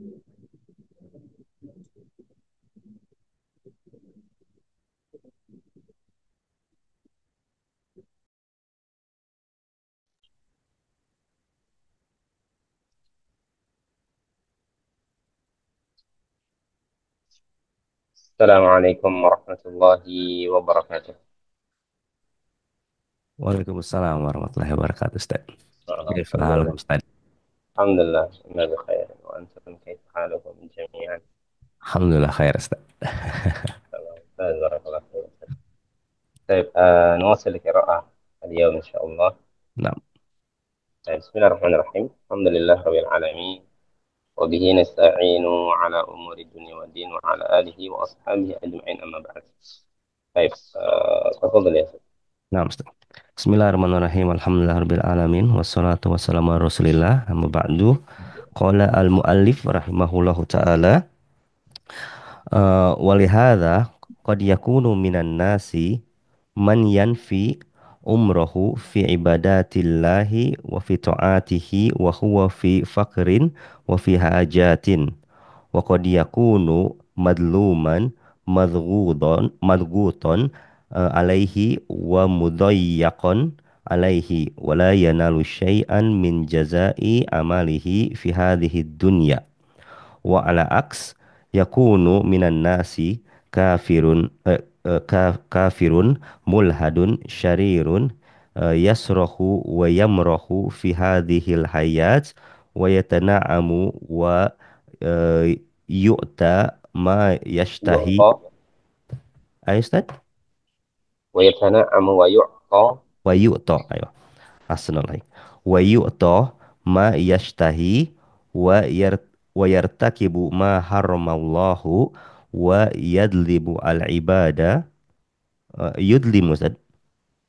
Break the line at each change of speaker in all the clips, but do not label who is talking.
السلام عليكم ورحمة الله وبركاته.
Waalaikumsalam warahmatullahi wabarakatuh, Ustaz. Kif
الحمد لله.
halukum, Ustaz?
الحمد لله إنا بخير وأنتم كيف حالكم جميعا؟
Alhamdulillah khair, Ustaz.
تمام. بارك الله فيك. طيب نواصل القراءة اليوم إن شاء الله.
Nah,
طيب بسم الله الرحمن الرحيم. الحمد لله رب العالمين وبه نستعين على أمور الدنيا والدين وعلى آله وأصحابه أجمعين أما بعد. طيب تفضل يا سيدي.
nah, Ustaz. Bismillahirrahmanirrahim. Alhamdulillahirabbil alamin wassalatu wassalamu ala Rasulillah. Amma ba'du. Qala al-muallif rahimahullahu taala walihada qad yakunu minan nasi man yanfi umrohu fi ibadatillahi wa fi ta'atihi wa huwa fi faqrin wa fi hajatin wa qad yakunu madluman madghuton alaihi wa mudayyaqan alaihi wa la yanalu syai'an min jazai amalihi fi hadhihi dunya wa ala aks yakunu minan nasi kafirun mulhadun syarirun yasrahu wa yamrahu fi hadhil hayat wa yatana'amu wa yu'ta ma yashtahi.
يعطى
Ayo Ustaz.
ويتنعم ويعطى
Wa yu'ta, ayo Asnallah. Wa yu'ta ma yashtahi wa yar wa yartakibu ma haramallahu wa yadlibu al ibada yudlimu Ustaz.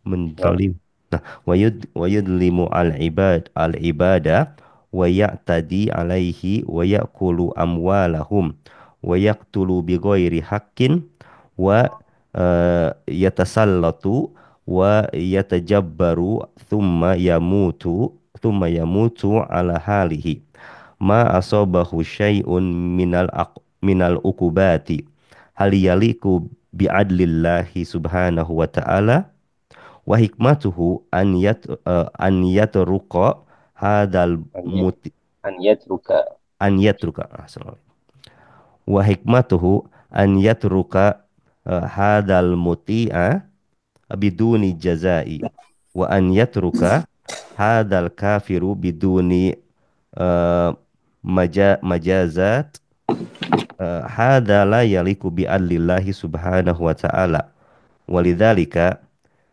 نعم.
Menzalim. Nah, wa yudlimu al ibada wa ya'tadi alaihi wa ya'kulu amwalahum wa yaqtulu bi ghairi haqqin wa yatasallatu wa yatajabbaru thumma yamutu ala halihi ma asabahu syai'un minal ukubati hal yaliku bi'adlillahi subhanahu wa ta'ala wa hikmatuhu an yatruqa hadal
أن ي-
muti
أن يترك
an yatruka wa hikmatuhu an yatruka hadal muti'a biduni jazai wa an yatruka hadal kafiru biduni uh, majazat hadza la yaliku bi adlillahi subhanahu wa ta'ala walidzalika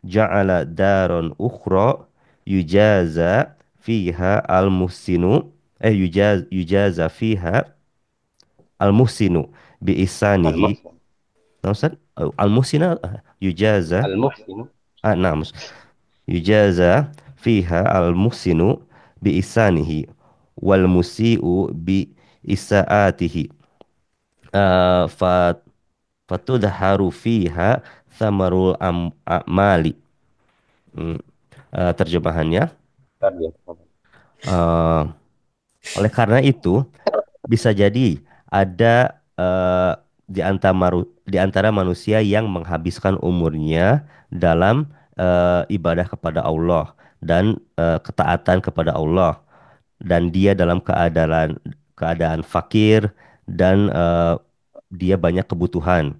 ja'ala daron ukhra yujaza fiha al-muhsinu yujaza fiha al-muhsinu bi ihsanihi.
المحسن
Nah, Ustaz, al-muhsina yujaza
المحسن
nah, yujaza fiha al-muhsinu bi ihsanihi wal musii'u bi isaatihi fa fatudharu fiha thamarul a'mali. Hmm. Terjemahannya,
ترجمة.
eh, oleh karena itu bisa jadi ada di antara manusia yang menghabiskan umurnya dalam ibadah kepada Allah dan ketaatan kepada Allah dan dia dalam keadaan fakir dan dia banyak kebutuhan.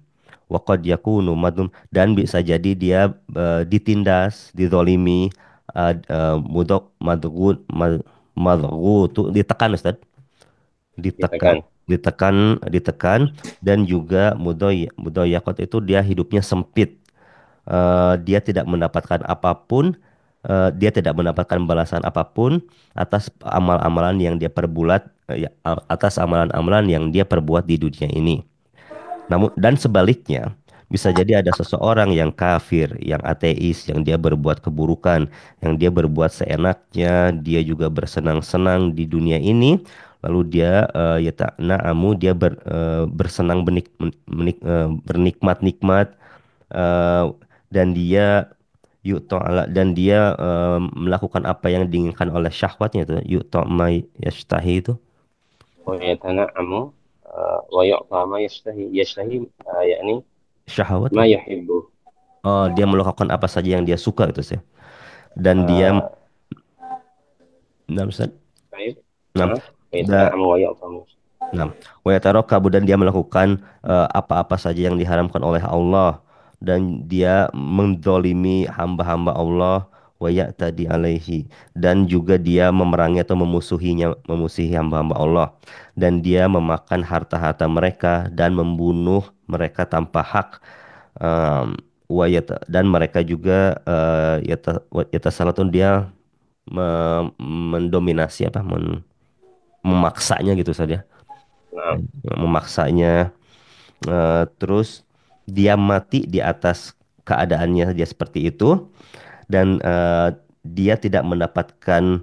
Waqad yakunu madlum dan bisa jadi dia ditindas, dizolimi, mudok, madgut, madgutu, ditekan Ustaz, ditekan,
Ditekan.
ditekan dan juga mudoyakot itu dia hidupnya sempit. Dia tidak mendapatkan apapun, dia tidak mendapatkan balasan apapun atas amal-amalan yang dia perbuat, atas amalan-amalan yang dia perbuat di dunia ini. Namun dan sebaliknya, bisa jadi ada seseorang yang kafir, yang ateis, yang dia berbuat keburukan, yang dia berbuat seenaknya, dia juga bersenang-senang di dunia ini, lalu dia ya tak na'amu, dia bersenang bernikmat-nikmat, eh, dan dia dan dia melakukan apa yang diinginkan oleh syahwatnya itu, yu'ta ma yashtahi itu.
ويتنعم ويعطى ما يشتهي يعني
Syahwat
ما
ya.
يحبه.
Oh, dia melakukan apa saja yang dia suka itu sih. Dan dia
آه،
nah, Ustaz.
طيب.
Nah, da,
ويتنعم ويعطى ما يشتهي.
nah, wa yatarakabu dan dia melakukan apa-apa saja yang diharamkan oleh Allah dan dia mendolimi hamba-hamba Allah wa ya'tadi alaihi dan juga dia memerangi atau memusuhi hamba-hamba Allah dan dia memakan harta-harta mereka dan membunuh mereka tanpa hak. Um, dan mereka juga yatasalatun dia mendominasi apa memaksanya gitu saja,
نعم.
memaksanya. Terus dia mati di atas keadaannya dia seperti itu dan dia tidak mendapatkan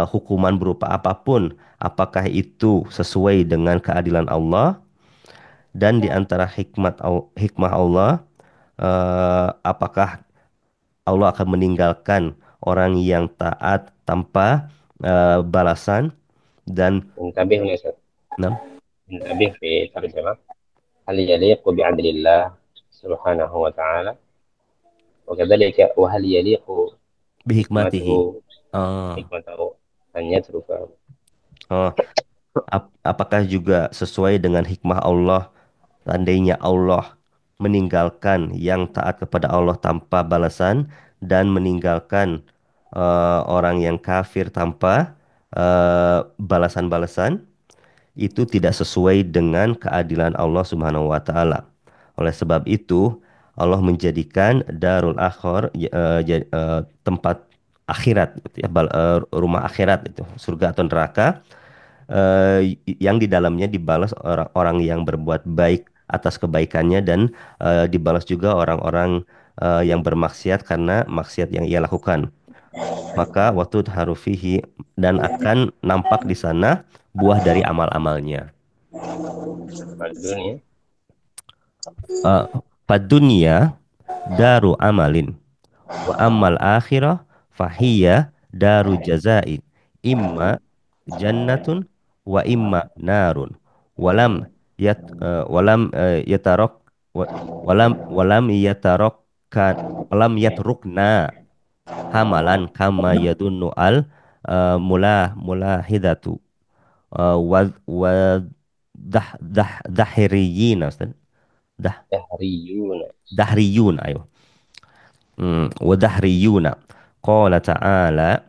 hukuman berupa apapun apakah itu sesuai dengan keadilan Allah dan di antara hikmah Allah apakah Allah akan meninggalkan orang yang taat tanpa balasan dan
انتبه هنا يا أستاذ.
enam,
انتبه في الترجمة. هل يليق بعدل الله سبحانه وتعالى، وكذلك وهل يليق
bihikmatihi.
حكمته
Oh,
حكمته أن يترك.
oh. Apakah juga sesuai dengan hikmah Allah seandainya Allah meninggalkan yang taat kepada Allah tanpa balasan dan meninggalkan orang yang kafir tanpa balasan-balasan itu tidak sesuai dengan keadilan Allah Subhanahu wa taala. Oleh sebab itu Allah menjadikan darul akhir tempat akhirat gitu ya, rumah akhirat itu surga atau neraka yang di dalamnya dibalas orang-orang yang berbuat baik atas kebaikannya dan dibalas juga orang-orang yang bermaksiat karena maksiat yang ia lakukan. Maka waktu harufihi dan akan nampak di sana buah dari amal-amalnya.
الدنيا.
Uh, Padunya daru amalin wa ammal akhirah fahiya daru jazai imma jannatun wa imma narun walam yatarok walam yatrukna hamalan kama yadunnu al mulahidatu wa dahiriyina Ustaz. dah
دهريون.
dahriyun ayo. Wa dahriyuna qala ta'ala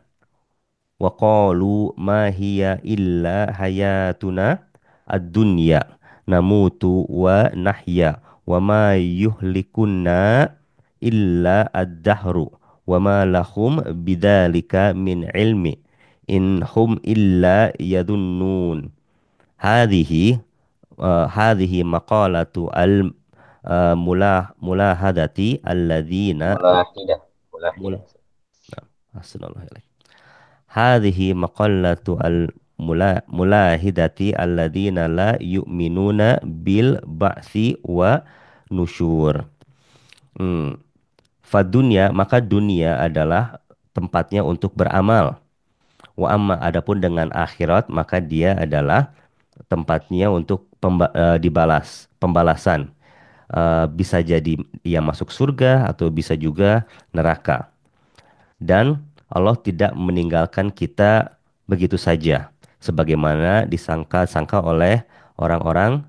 wa qalu ma hiya illa hayatuna ad-dunya namutu wa nahya wa ma yuhlikunna illa ad-dahru wa ma lahum bidzalika min ilmi in hum illa yadunnun. Hadhihi maqalatu al mulahadati alladzina
ملاحدة.
mul
ملاحدة.
Assalamualaikum. Hadhihi maqallatu al mulahidati alladzina la yu'minuna bil ba'si wa nusyur. Hmm. Fadunya maka dunia adalah tempatnya untuk beramal. Wa amma adapun dengan akhirat maka dia adalah tempatnya untuk pembalasan. Bisa jadi ia masuk surga atau bisa juga neraka. Dan Allah tidak meninggalkan kita begitu saja. Sebagaimana disangka-sangka oleh orang-orang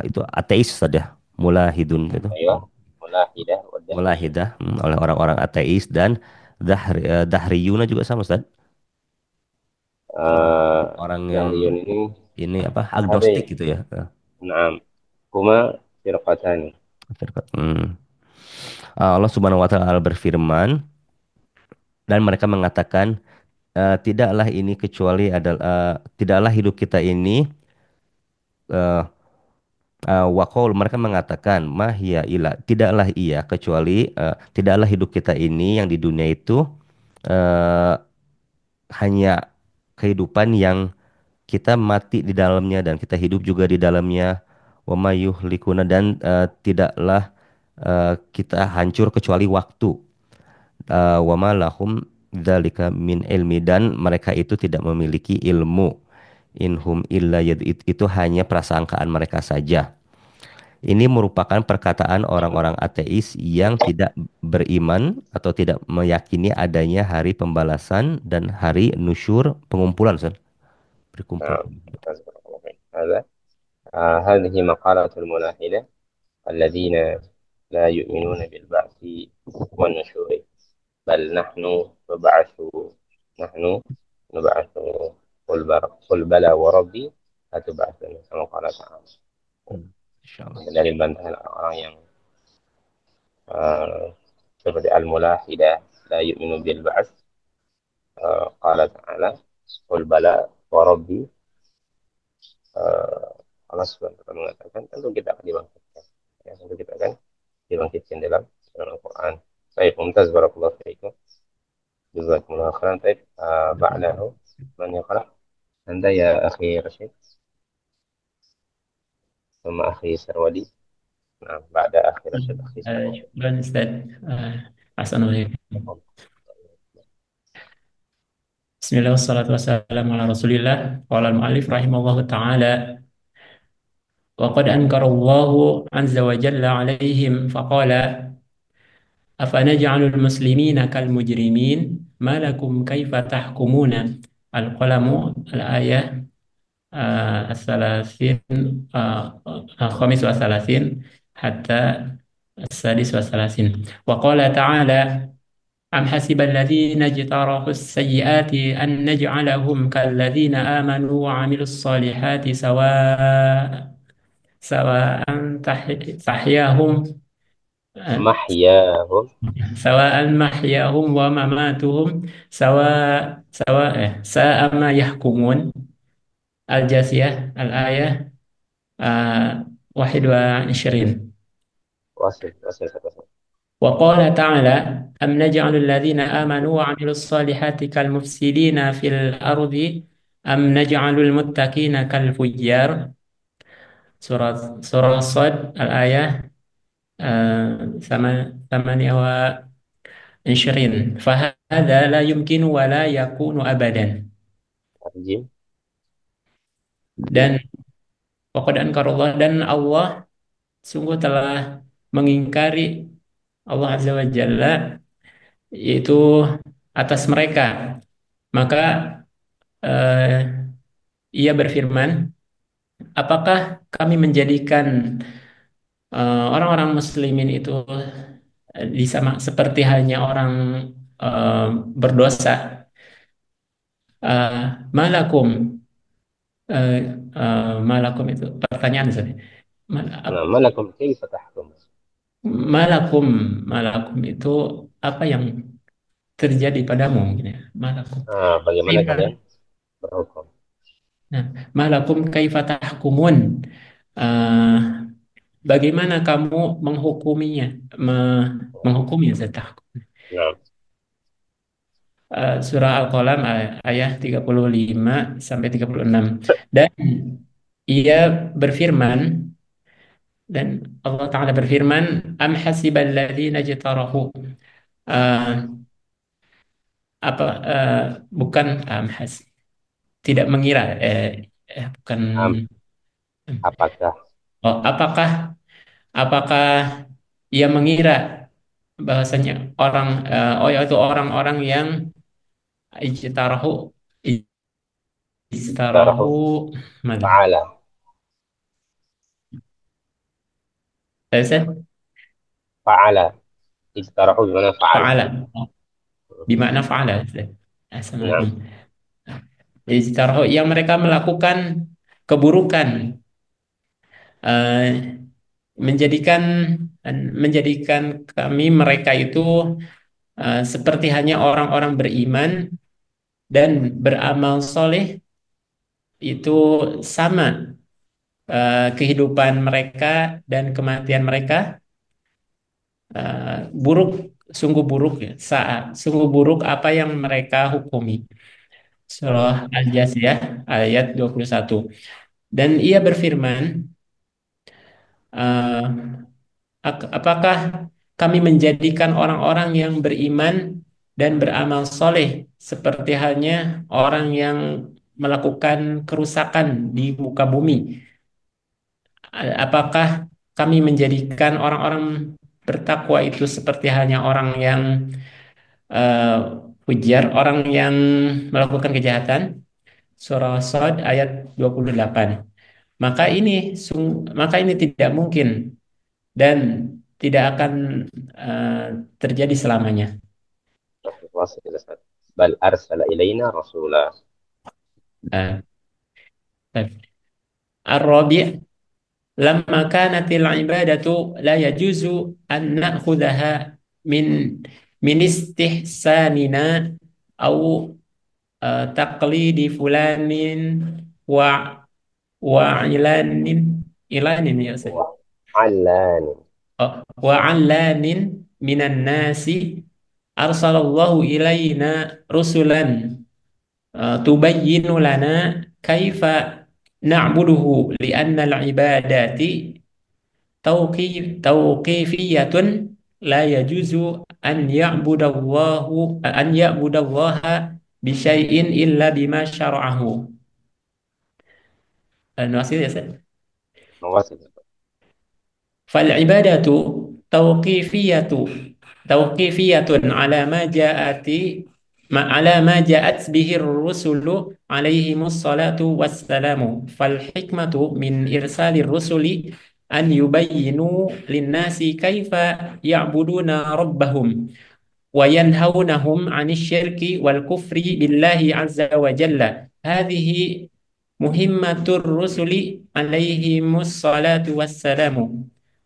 itu ateis saja. Mulahidun itu.
أيوة. ملاحدة والدهريون.
Mulahidah oleh orang-orang ateis dan dahriyuna juga sama Ustaz. Orang yang
دهريون ini
ini apa agnostik
هذه.
gitu ya.
نعم. هما فرقتان.
Hmm. Allah Subhanahu wa taala berfirman dan mereka mengatakan tidaklah ini kecuali adalah tidaklah hidup kita ini eh, waqaul mereka mengatakan mahia ila tidaklah ia kecuali tidaklah hidup kita ini yang di dunia itu eh, hanya kehidupan yang kita mati di dalamnya dan kita hidup juga di dalamnya wa ma yuhlikuna dan tidaklah kita hancur kecuali waktu wa ma lahum dzalika min ilmi dan mereka itu tidak memiliki ilmu inhum illa itu hanya prasangkaan mereka saja. Ini merupakan perkataan orang-orang ateis yang tidak beriman atau tidak meyakini adanya hari pembalasan dan hari nusyur pengumpulan, Ustaz. Berkumpul.
نعم. بارك الله فيك. هذه مقالة الملاحدة الذين لا يؤمنون بالبعث والنشور، بل نحن نبعث. قل بلى وربي هتبعثني كما قال تعالى.
Insyaallah.
Dari bantahan orang yang uh, seperti al-mulahidah la yu'minu bil ba'ats, qala ta'ala qul bala wa rabbi. uh, Allah Subhanahu wa taala mengatakan tentu kita akan dibangkitkan, ya, tentu kita akan dibangkitkan dalam Al-Qur'an. Baik, mumtaz, barakallahu fiikum, jazakumullahu khairan. Baik, ba'dahu man yaqra? Anda ya akhi Rashid, ثم أخي سرودي. نعم، بعد أخي رشيد أخي سرودي.
شكرا أستاذ أحسن إليك.
تفضل.
Bismillah wassalatu wassalamu ala Rasulillah. Qala al-mu'allif rahimahullahu taala wa qad ankara Allahu azza wa jalla alaihim faqala afanaj'alul muslimina kal mujrimin ma lakum kaifa tahkumuna. Al-qalamu al-ayah الثلاثين الخامس والثلاثين حتى السادس والثلاثين. وقال تعالى أم حسب الذين اجترحوا السيئات أن نجعلهم كالذين آمنوا وعملوا الصالحات سواء تحياهم
محياهم.
سواء محياهم ومماتهم سواء ساء ما يحكمون. الجاثية الآية 21.
واصل واصل واصل.
وقال تعالى أم نجعل الذين آمنوا وعملوا الصالحات كالمفسدين في الأرض أم نجعل المتقين كالفجار. سورة الصاد الآية 28. فهذا لا يمكن ولا يكون أبدا.
ترجم.
Dan waqad ankarallah, dan Allah sungguh telah mengingkari, Allah Azza wa Jalla, yaitu atas mereka. Maka ia berfirman, apakah kami menjadikan orang-orang muslimin itu seperti halnya orang berdosa. Malakum uh, malakum itu pertanyaan saya.
ما لكم كيف تحكم.
Malakum malakum itu apa yang terjadi padamu, gitu ya. Malakum.
Bagaimana
Kaifa,
kalian berhukum?
nah, malakum kaifa tahkumun. Eh, Bagaimana kamu menghukuminya, menghukumnya setahkum.
Nah,
Surah Al-Qalam ayat 35 sampai 36. Dan ia berfirman, dan Allah Ta'ala berfirman, am hasibal ladzina jtarahu. Eh, apa bukan am has tidak mengira, bukan.
am, apakah
Oh, apakah ia mengira bahwasanya itu orang-orang yang ijtarahu ijtarahu
اقترحوا
mana?
فعل
Saya
فعل اقترحوا بمعنى فعل.
fa'ala, di makna fa'ala.
نعم.
Assalamualaikum. Ijtarahu yang mereka melakukan keburukan, eh, menjadikan menjadikan kami mereka itu seperti hanya orang-orang beriman dan beramal soleh, itu sama kehidupan mereka dan kematian mereka buruk, sungguh buruk ya, sungguh buruk apa yang mereka hukumi. Surah Al-Jasiyah ayat 21. Dan ia berfirman, eh, apakah kami menjadikan orang-orang yang beriman dan beramal soleh seperti halnya orang yang melakukan kerusakan di muka bumi. Apakah kami menjadikan orang-orang bertakwa itu seperti halnya orang yang eh, fujar, orang yang melakukan kejahatan? Surah Shad ayat 28. Maka ini maka ini tidak mungkin dan tidak akan eh, terjadi selamanya.
واصل إلى سنة. بل أرسل إلينا رسولا.
Eh, baik. Ar-Rabi' lamma kanatil ibadatu la yajuzu an na'khudhaha min min istihsanina au taqlidi fulanin wa ilanin ya Ustaz.
وعلان.
Oh, wa allanin minan nasi arsalallahu ilaina rusulan tubayyinu lana kaifa na'buduhu li'anna al-ibadati tauqifiyatun la yajuzu an ya'budallaha bi syai'in illa bima syara'ahu. Nuasil ya Ustaz?
واصل.
فالعبادة توقيفية توقيفية على ما جاءت به الرسل عليهم الصلاة والسلام. فالحكمة من إرسال الرسل أن يبينوا للناس كيف يعبدون ربهم وينهونهم عن الشرك والكفر بالله عز وجل. هذه مهمة الرسل عليهم الصلاة والسلام.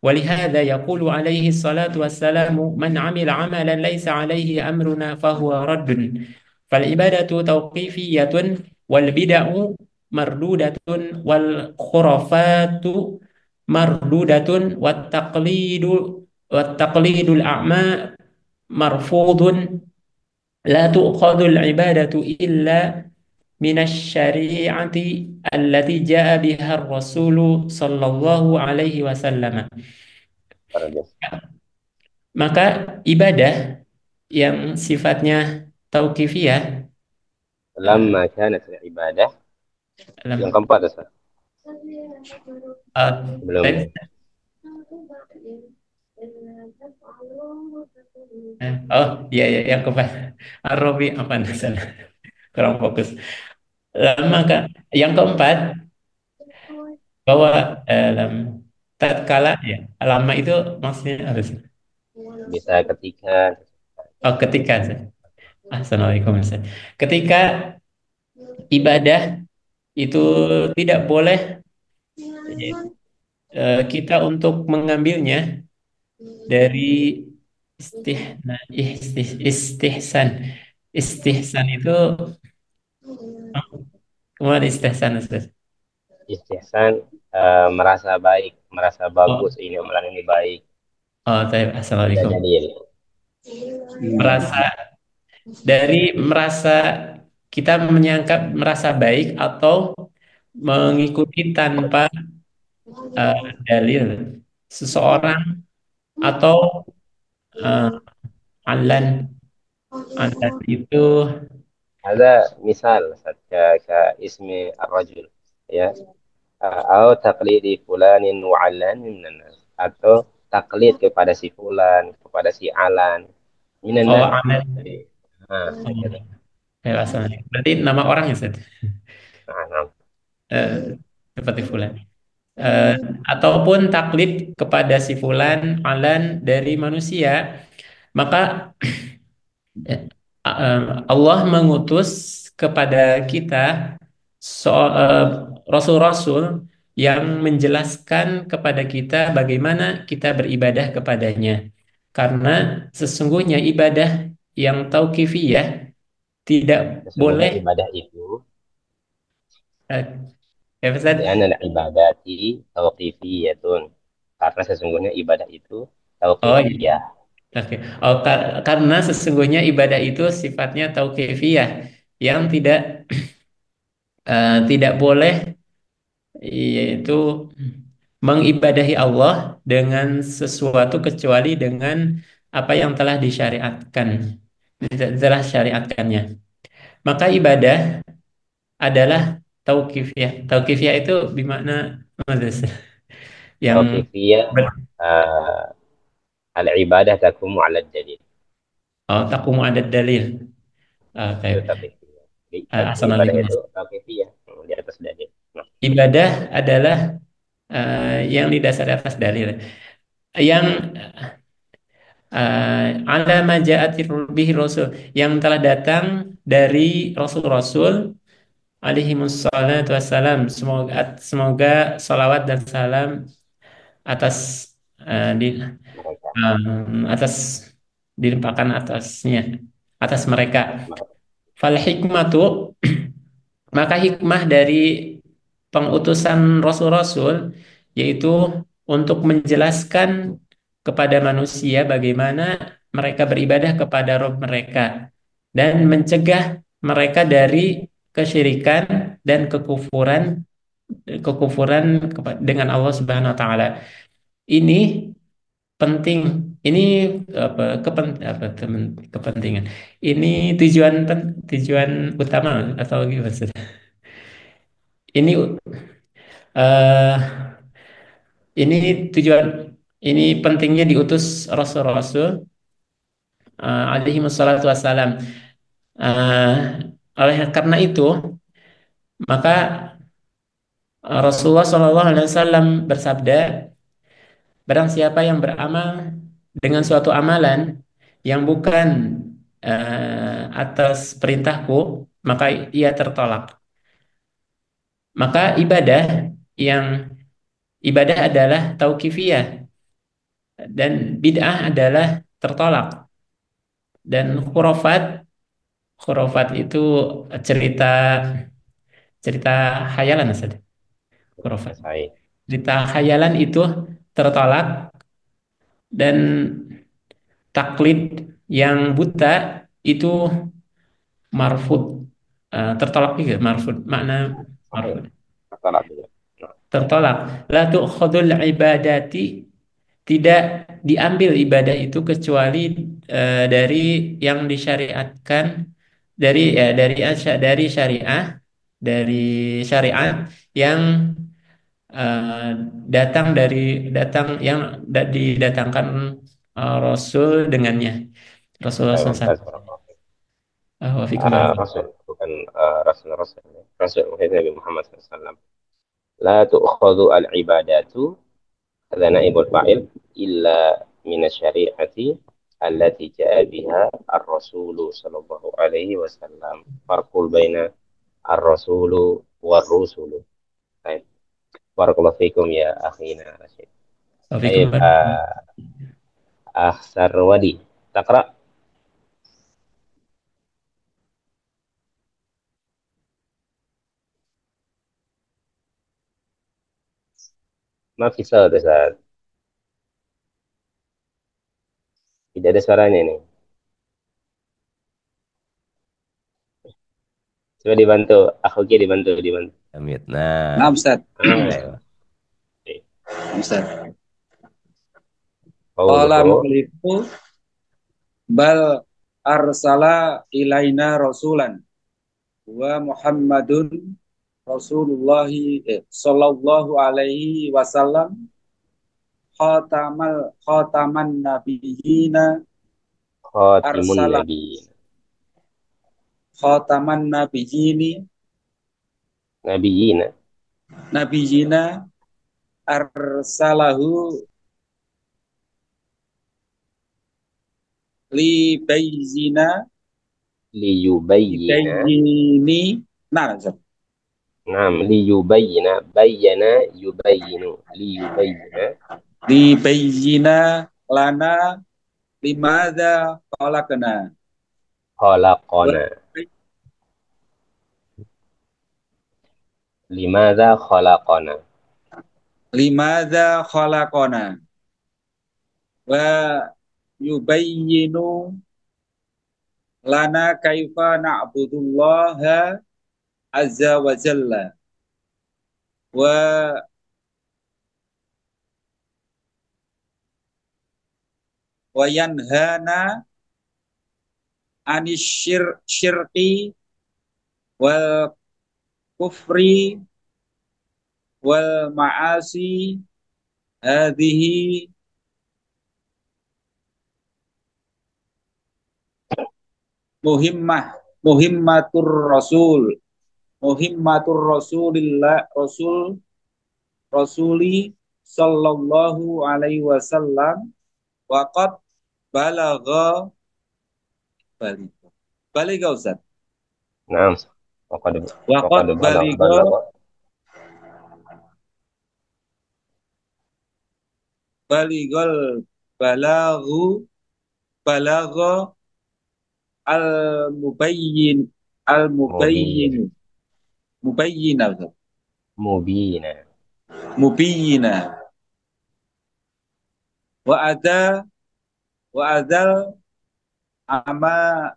ولهذا يقول عليه الصلاة والسلام: من عمل عملا ليس عليه أمرنا فهو رد. فالعبادة توقيفية والبدع مردودة والخرافات مردودة والتقليد الأعمى مرفوض. لا تؤخذ العبادة إلا من الشريعة التي جاء بها الرسول صلى الله عليه وسلم. Maka ibadah yang sifatnya tauqifiyah
لما كانت العبادة yang keempat Ustaz. Sebelumnya.
Oh iya, iya yang keempat Arabi apa sana kurang fokus. Maka yang keempat bahwa dalam tatkala ya lama itu maksudnya harus
Bisa ketika.
oh ketika Assalamualaikum Ustaz. Ketika ibadah itu tidak boleh kita untuk mengambilnya dari istihsan. Istihsan itu kemana istihsan Ustaz?
Istihsan, merasa baik, merasa bagus,
Oh,
ini amalan ini baik.
oh,
Ada
Assalamualaikum.
dalil.
Merasa dari merasa kita merasa baik atau mengikuti tanpa dalil seseorang atau uh, alan alan itu
Ada misal Ustaz, ka ismi ar-rajul, ya. Atau taklidi fulanin wa alan minan nas. Atau taklid kepada si fulan, kepada si alan minan
oh
nas.
alan
Jadi, nah, gitu.
ya, Assalamualaikum. Berarti nama orang ya Ustaz?
Nah, nah.
Eh, seperti fulan. Eh, ataupun taklid kepada si fulan alan dari manusia, maka eh, Allah mengutus kepada kita rasul-rasul yang menjelaskan kepada kita bagaimana kita beribadah kepadanya. Karena sesungguhnya ibadah yang tauqifiyah tidak
Sesungguhnya
boleh
ibadah itu,
eh, ya Ustaz?
li'anna al-ibadati tauqifiyatun. Karena sesungguhnya ibadah itu
Oh iya.
tauqifiyah.
Oke. Oh, karena sesungguhnya ibadah itu sifatnya tauqifiyah yang tidak boleh yaitu mengibadahi Allah dengan sesuatu kecuali dengan apa yang telah disyariatkan, telah syariatkannya. Maka ibadah adalah tauqifiyah. Tauqifiyah itu bermakna yang
Tauqifiyah,
ber-
uh, al-ibadah takumu ala dalil.
oh, taqumu ada dalil. Oke.
Itu tauqifiyah. Jadi, ibadah
Assalamualaikum.
itu tauqifiyah, di atas dalil. Nah,
Ibadah adalah yang didasari atas dalil. Yang ala ma ja'atir bihi rasul, yang telah datang dari rasul-rasul alaihi wassalatu wassalam. Semoga salawat dan salam atas eh, di
mereka.
atas dilimpahkan atas mereka.
Atas mereka.
Fal hikmatu, maka hikmah dari pengutusan rasul-rasul yaitu untuk menjelaskan kepada manusia bagaimana mereka beribadah kepada Rob mereka dan mencegah mereka dari kesyirikan dan kekufuran kekufuran dengan Allah Subhanahu wa taala. Ini penting. Ini kepentingan. Ini tujuan utama atau gimana, Ustaz? Ini eh ini tujuan ini pentingnya diutus rasul-rasul alaihi wassalatu wassalam. Eh, oleh karena itu, maka Rasulullah Shallallahu Alaihi Wasallam bersabda, barang siapa yang beramal dengan suatu amalan yang bukan atas perintahku, maka ia tertolak. Maka yang ibadah adalah tauqifiyah dan bid'ah adalah tertolak. Dan khurafat itu cerita cerita khayalan, Ustaz. Khurafat.
Selesai.
Cerita khayalan itu tertolak, dan taklid yang buta itu marfud. Tertolak juga marfud. Makna
Oke.
marfud.
Masalah dulu. Nah,
Tertolak. La tu'khadul ibadati, tidak diambil ibadah itu kecuali dari yang disyariatkan, dari syariah, dari syariat yang eh, datang yang didatangkan Rasul dengannya. Rasulullah
saya
SAW.
Mumtaz.
Wafikum barakallah.
Rasul, bukan Rasul. Rasul Nabi Muhammad SAW. La tu'khadhu al-ibadatu, هذا نائب الفاعل إلا من الشريعة التي جاء بها الرسول صلى الله عليه وسلم. فرق بين الرسول والرسل. طيب، بارك الله فيكم يا أخينا رشيد.
Wafikum
طيب،
barakallah.
أخ سرودي تقرأ. ما في صوت يا أستاذ. Tidak ada suaranya ini. Coba dibantu, akhuki dibantu.
Amit.
Nah,
Nah,
Ustaz.
ayo.
Ustaz. Qala
Qauluhu,
mu'allifu bal arsala ilaina rasulan wa Muhammadun Rasulullahi sallallahu alaihi wasallam khataman nabiyina
khatimun
arsala
nabiyyin.
khataman nabiyini
Nabiyyin.
nabiyina arsalahu li bayzina
Liyubayyina.
libayini. Nah, Ustaz.
Naam, liyubayyina. Bayyana yubayyinu. Liyubayyina.
Libayina lana limadza khalaqna wa
Khalaqana. Limadza khalaqana.
limadza khalaqna wa yubayyinu lana kaifa na'budullaha azza wa jalla wa yanhana syirki wal kufri wal ma'asi hadhihi muhimmah muhimmatur rasul muhimmatur rasulillah rasuli sallallahu alaihi wasallam waqad balagha baligha baligha Ustaz
نعم صح. وقد
waqad baligha
بلغ
balighal balaghu balagha al mubayyin al mubayyin
مبين
mubayyina
مبينا
mubayyina wa ada wa adal ama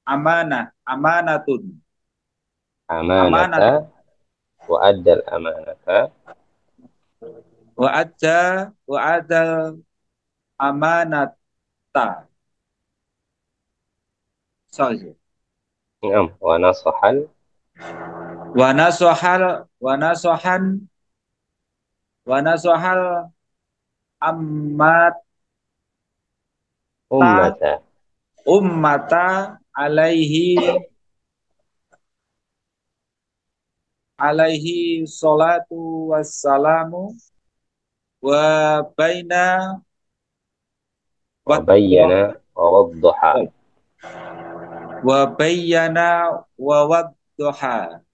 amanatun amanat
أمانة وأدى الأمانة
wa adal amanata sorry
نعم ونصح
wa nasohan wa nasohal ammata
الأمة
ummata alaihi salatu wassalamu wa baina wa
وبين ووضح
wa bayyana wa wadduha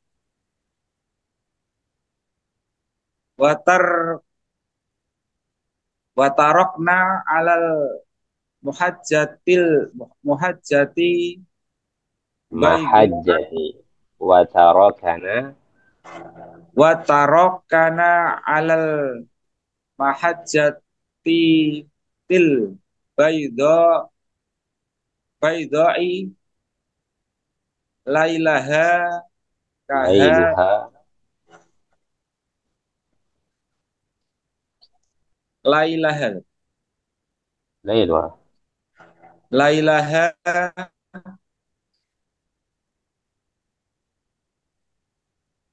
wa tar wa tarakna alal muhajjati baidi
محجة وتركنا
wa tarakana alal mahajjati til baydo baydoi lailaha kaha
ليلها
lailaha
ليلها
lailaha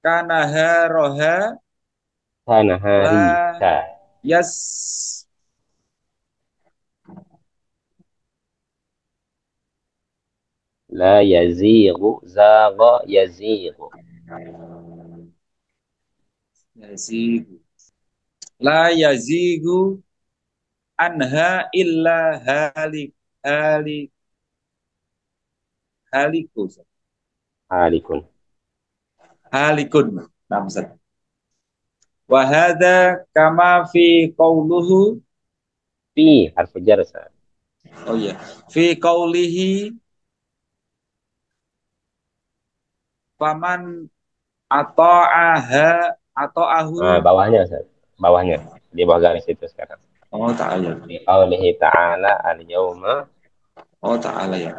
kanaha roha la
كنهاريها
yas
لا يزيغ زاغ يزيغ
yazigu la yazigu anha illa halik halikus
هالك
halikun namzat wa hadza kama fi qauluhu
في حرف جر
oh ya fi qaulihi faman ata'aha ata'ahu
bawahnya Ustaz. Bawahnya di bawah garis itu sekarang
oh ta'ala
di qaulihi ta'ala al-yawma
oh ta'ala ya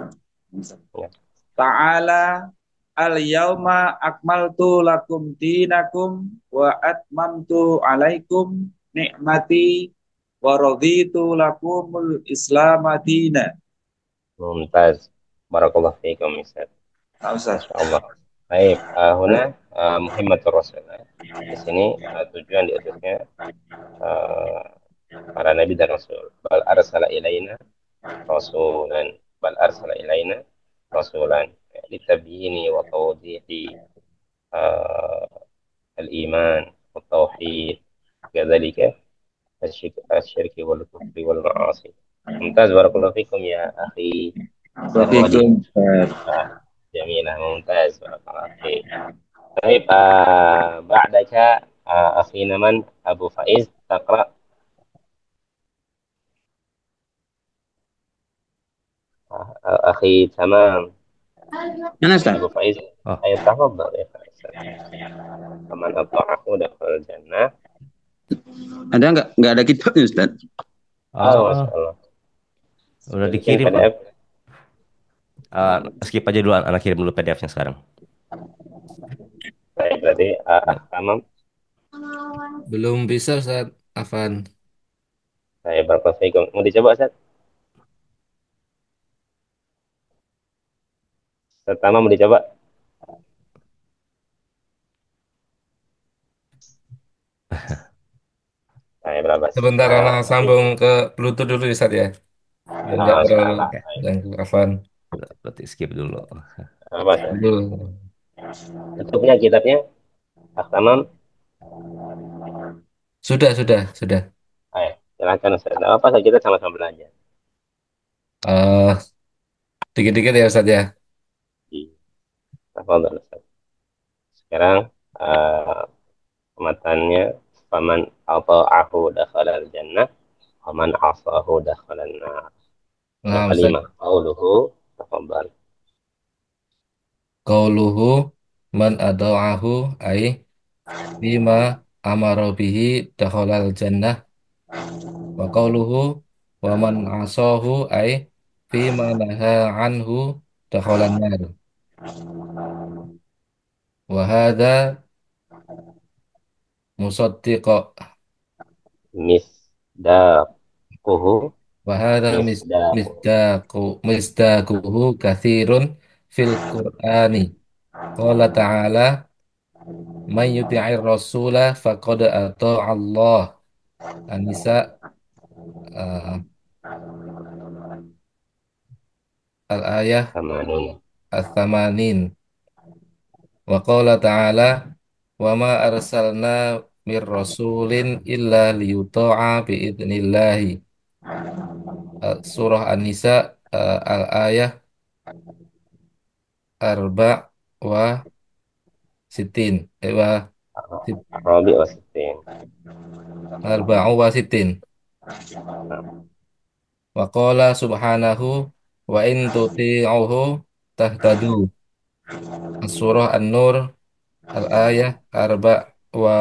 ya,
ta'ala al yauma akmaltu lakum dinakum wa atmamtu alaikum nikmati wa raditu lakumul islam dina.
mumtaz barakallahu fiikum Ustaz.
Nah, Ustaz.
Masya Allah. Baik, huna muhimmatur rasul. Di sini tujuan diutusnya uh, para nabi dan rasul. Bal arsala ilaina rasulan. Bal arsala ilaina rasulan. Litabyini wa tawdihi uh, al-iman wa tauhid. كذلك الشرك والكفر والمعاصي. ممتاز بارك الله فيكم يا أخي الوليد.
Waalaikumsalam.
جميلة ممتاز بارك الله فيك. طيب بعدك أخينا من أبو فائز تقرأ أخي تمام
Mana Ustaz?
أبو فائز
Oh,
أي تفضل يا فائز فمن أطاعه دخل الجنة
Ada nggak? Nggak ada kitabnya Ustaz.
ما
oh,
شاء الله
udah
bikin
dikirim Bang.
PDF
Skip aja dulu, anak kirim dulu PDF-nya sekarang.
baik berarti
Ya.
tamam
Belum bisa Ustaz Afan.
saya barakallahu fikum mau dicoba Ustaz pertama mau dicoba Saya berapa?
Sebentar, Ana
Masih
sambung ke Bluetooth dulu Ustaz ya. Biar nggak terlalu
sebentar.
Oke,
Baik.
ganggu Afan.
berarti skip dulu.
Apa Ustaz?
Dulu.
Tutupnya kitabnya Ahtamam.
Sudah.
Ayo, silakan Ustaz. Tidak apa Ustaz, kita sama-sama belajar.
Eh, dikit-dikit ya Ustaz ya.
Di Tafadhol Ustaz. Sekarang eh, matannya faman ata'ahu dakhalal jannah waman asahu dakhalan nar. Yang
Nah, Ustaz.
kelima, qauluhu tafadhal.
Qauluhu man ada'ahu ay bima amara bihi dakhalal jannah wa qauluhu wa man asahu ay fima naha anhu dakhalan nar. Wa hadza musaddiqa
Misdaquhu
wa hadza
misdaqu.
misdaquhu katsirun fil Qur'ani. Qala ta'ala may yuti'ir rasula faqad ata'allah. An-Nisa uh, al-ayah
Samanun.
ats-tsamanin. Wa qala ta'ala wa ma arsalna mir rasulin illa liyuta'a bi idnillahi. Surah An-Nisa al-ayah arba' wa sitin wa sit-
Rabi wasittin.
arba'u wa sitin. Wa qala subhanahu wa in tuti'uhu tahtadu. Surah An-Nur al-ayah arba' wa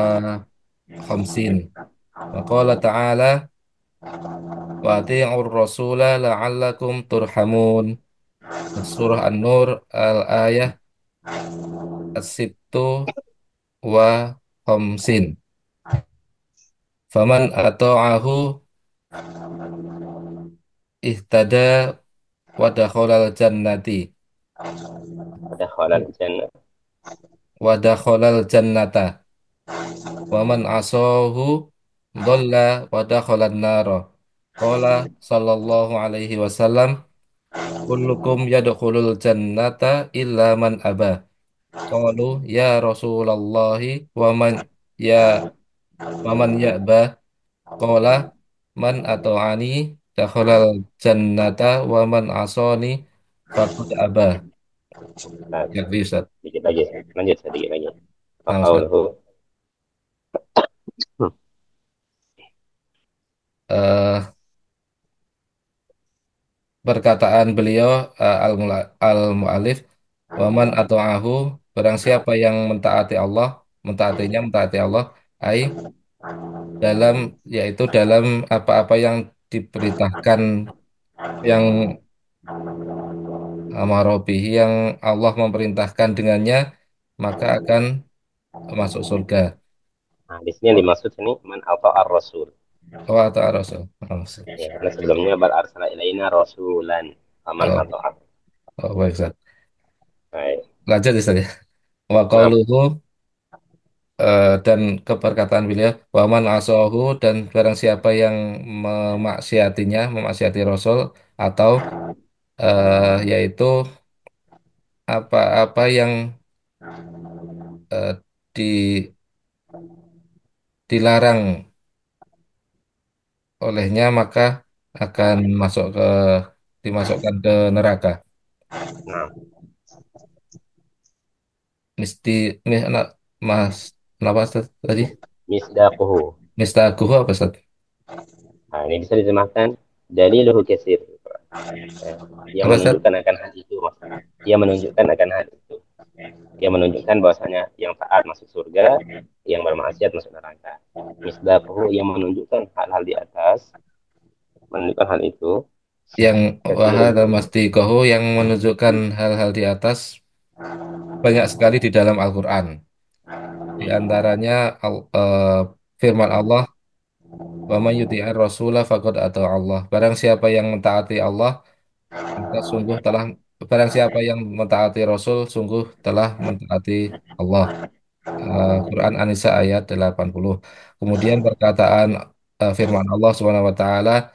khamsin. Wa qala ta'ala wa ati'ur rasula la'allakum turhamun. Surah An-Nur al-ayah as-sittu wa khamsin. Faman ata'ahu ihtada wa dakhalal jannati
Dakhalal jannah.
wa dakhalal jannata wa man asahu dhalla wa dakhalan nara. Qala sallallahu alaihi wasallam kullukum yadkhulul jannata illa man aba. Qalu ya Rasulallahi ya wa man ya'ba. Qala man ata'ani dakhalal jannata wa man asani faqad aba.
Nah,
Ya, Ustaz.
sedikit lagi. Lanjut sedikit lagi. Wa
Nah, Ustaz.
qauluhu.
Eh, Perkataan beliau al-mu'alif waman atau ahu barang siapa yang mentaati Allah ai dalam yaitu dalam apa-apa yang diperintahkan yang amarobihi yang Allah memerintahkan dengannya maka akan masuk surga.
Nah, di sini yang dimaksud ini man ata'ar rasul.
Oh, atau Rasul. Oh,
Ya, karena sebelumnya bal arsala ilaina rasulan. Faman
oh,
ata'ar.
baik, Ustaz.
Baik.
Lanjut Ustaz ya. Wa
Nah,
qauluhu dan keperkataan beliau waman asohu dan barang siapa yang memaksiati Rasul atau yaitu apa-apa yang eh, di, dilarang olehnya maka akan dimasukkan ke neraka.
nah,
Misti mas kenapa Ustaz, tadi?
misdaquhu.
Mistaguhu apa Ustaz?
Nah, ini bisa diterjemahkan daliluhu katsir. Ya, yang
Apa Ustaz?
menunjukkan akan hal itu maksudnya. Yang menunjukkan akan hal itu. Yang menunjukkan bahwasanya yang taat masuk surga, yang bermaksiat masuk neraka. Misdaquhu yang menunjukkan hal-hal di atas, menunjukkan hal itu.
Yang
Katsirun.
wahada mastikohu yang menunjukkan hal-hal di atas banyak sekali di dalam Al-Quran. Di antaranya firman Allah, "Wa may yuti'ir rasulah faqad ata Allah." Maka sungguh telah Barang siapa yang mentaati Rasul sungguh telah mentaati Allah. Quran An-Nisa ayat 80. Kemudian perkataan firman Allah Subhanahu wa taala,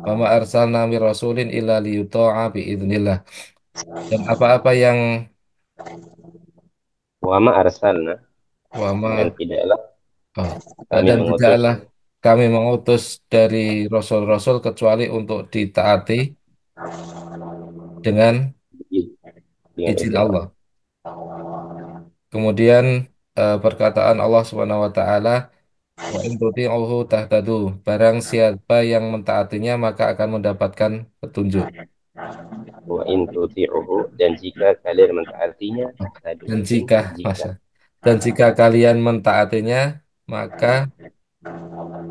"Wa ma arsalna mir rasulin illa liyuta'a bi idznillah." Dan apa-apa yang
Wa ma arsalna,
wa ma
dan tidaklah
oh,
kami
dan
mengutus
tidaklah kami mengutus dari rasul-rasul kecuali untuk ditaati dengan
dengan
izin
izin
Allah.
Allah.
Kemudian perkataan Allah Subhanahu wa taala, "Wa in tuti'uhu tahtadu." Barang siapa yang mentaatinya maka akan mendapatkan petunjuk.
Wa in tuti'uhu, dan jika kalian mentaatinya, tahtadu.
Dan jika
Jika
masa dan jika kalian mentaatinya maka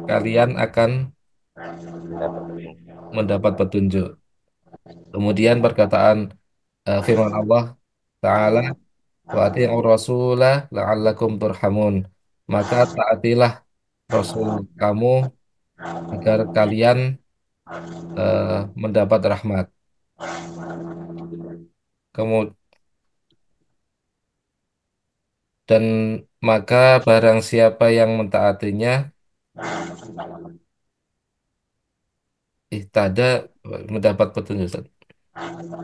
kalian akan
mendapat petunjuk.
mendapat petunjuk. Kemudian perkataan firman Allah Ta'ala, "Wa ati'ur rasulah la'allakum turhamun." Maka taatilah Rasul kamu agar kalian mendapat rahmat. Kemudian dan maka barang siapa yang mentaatinya ihtada mendapat petunjuk, Ustaz.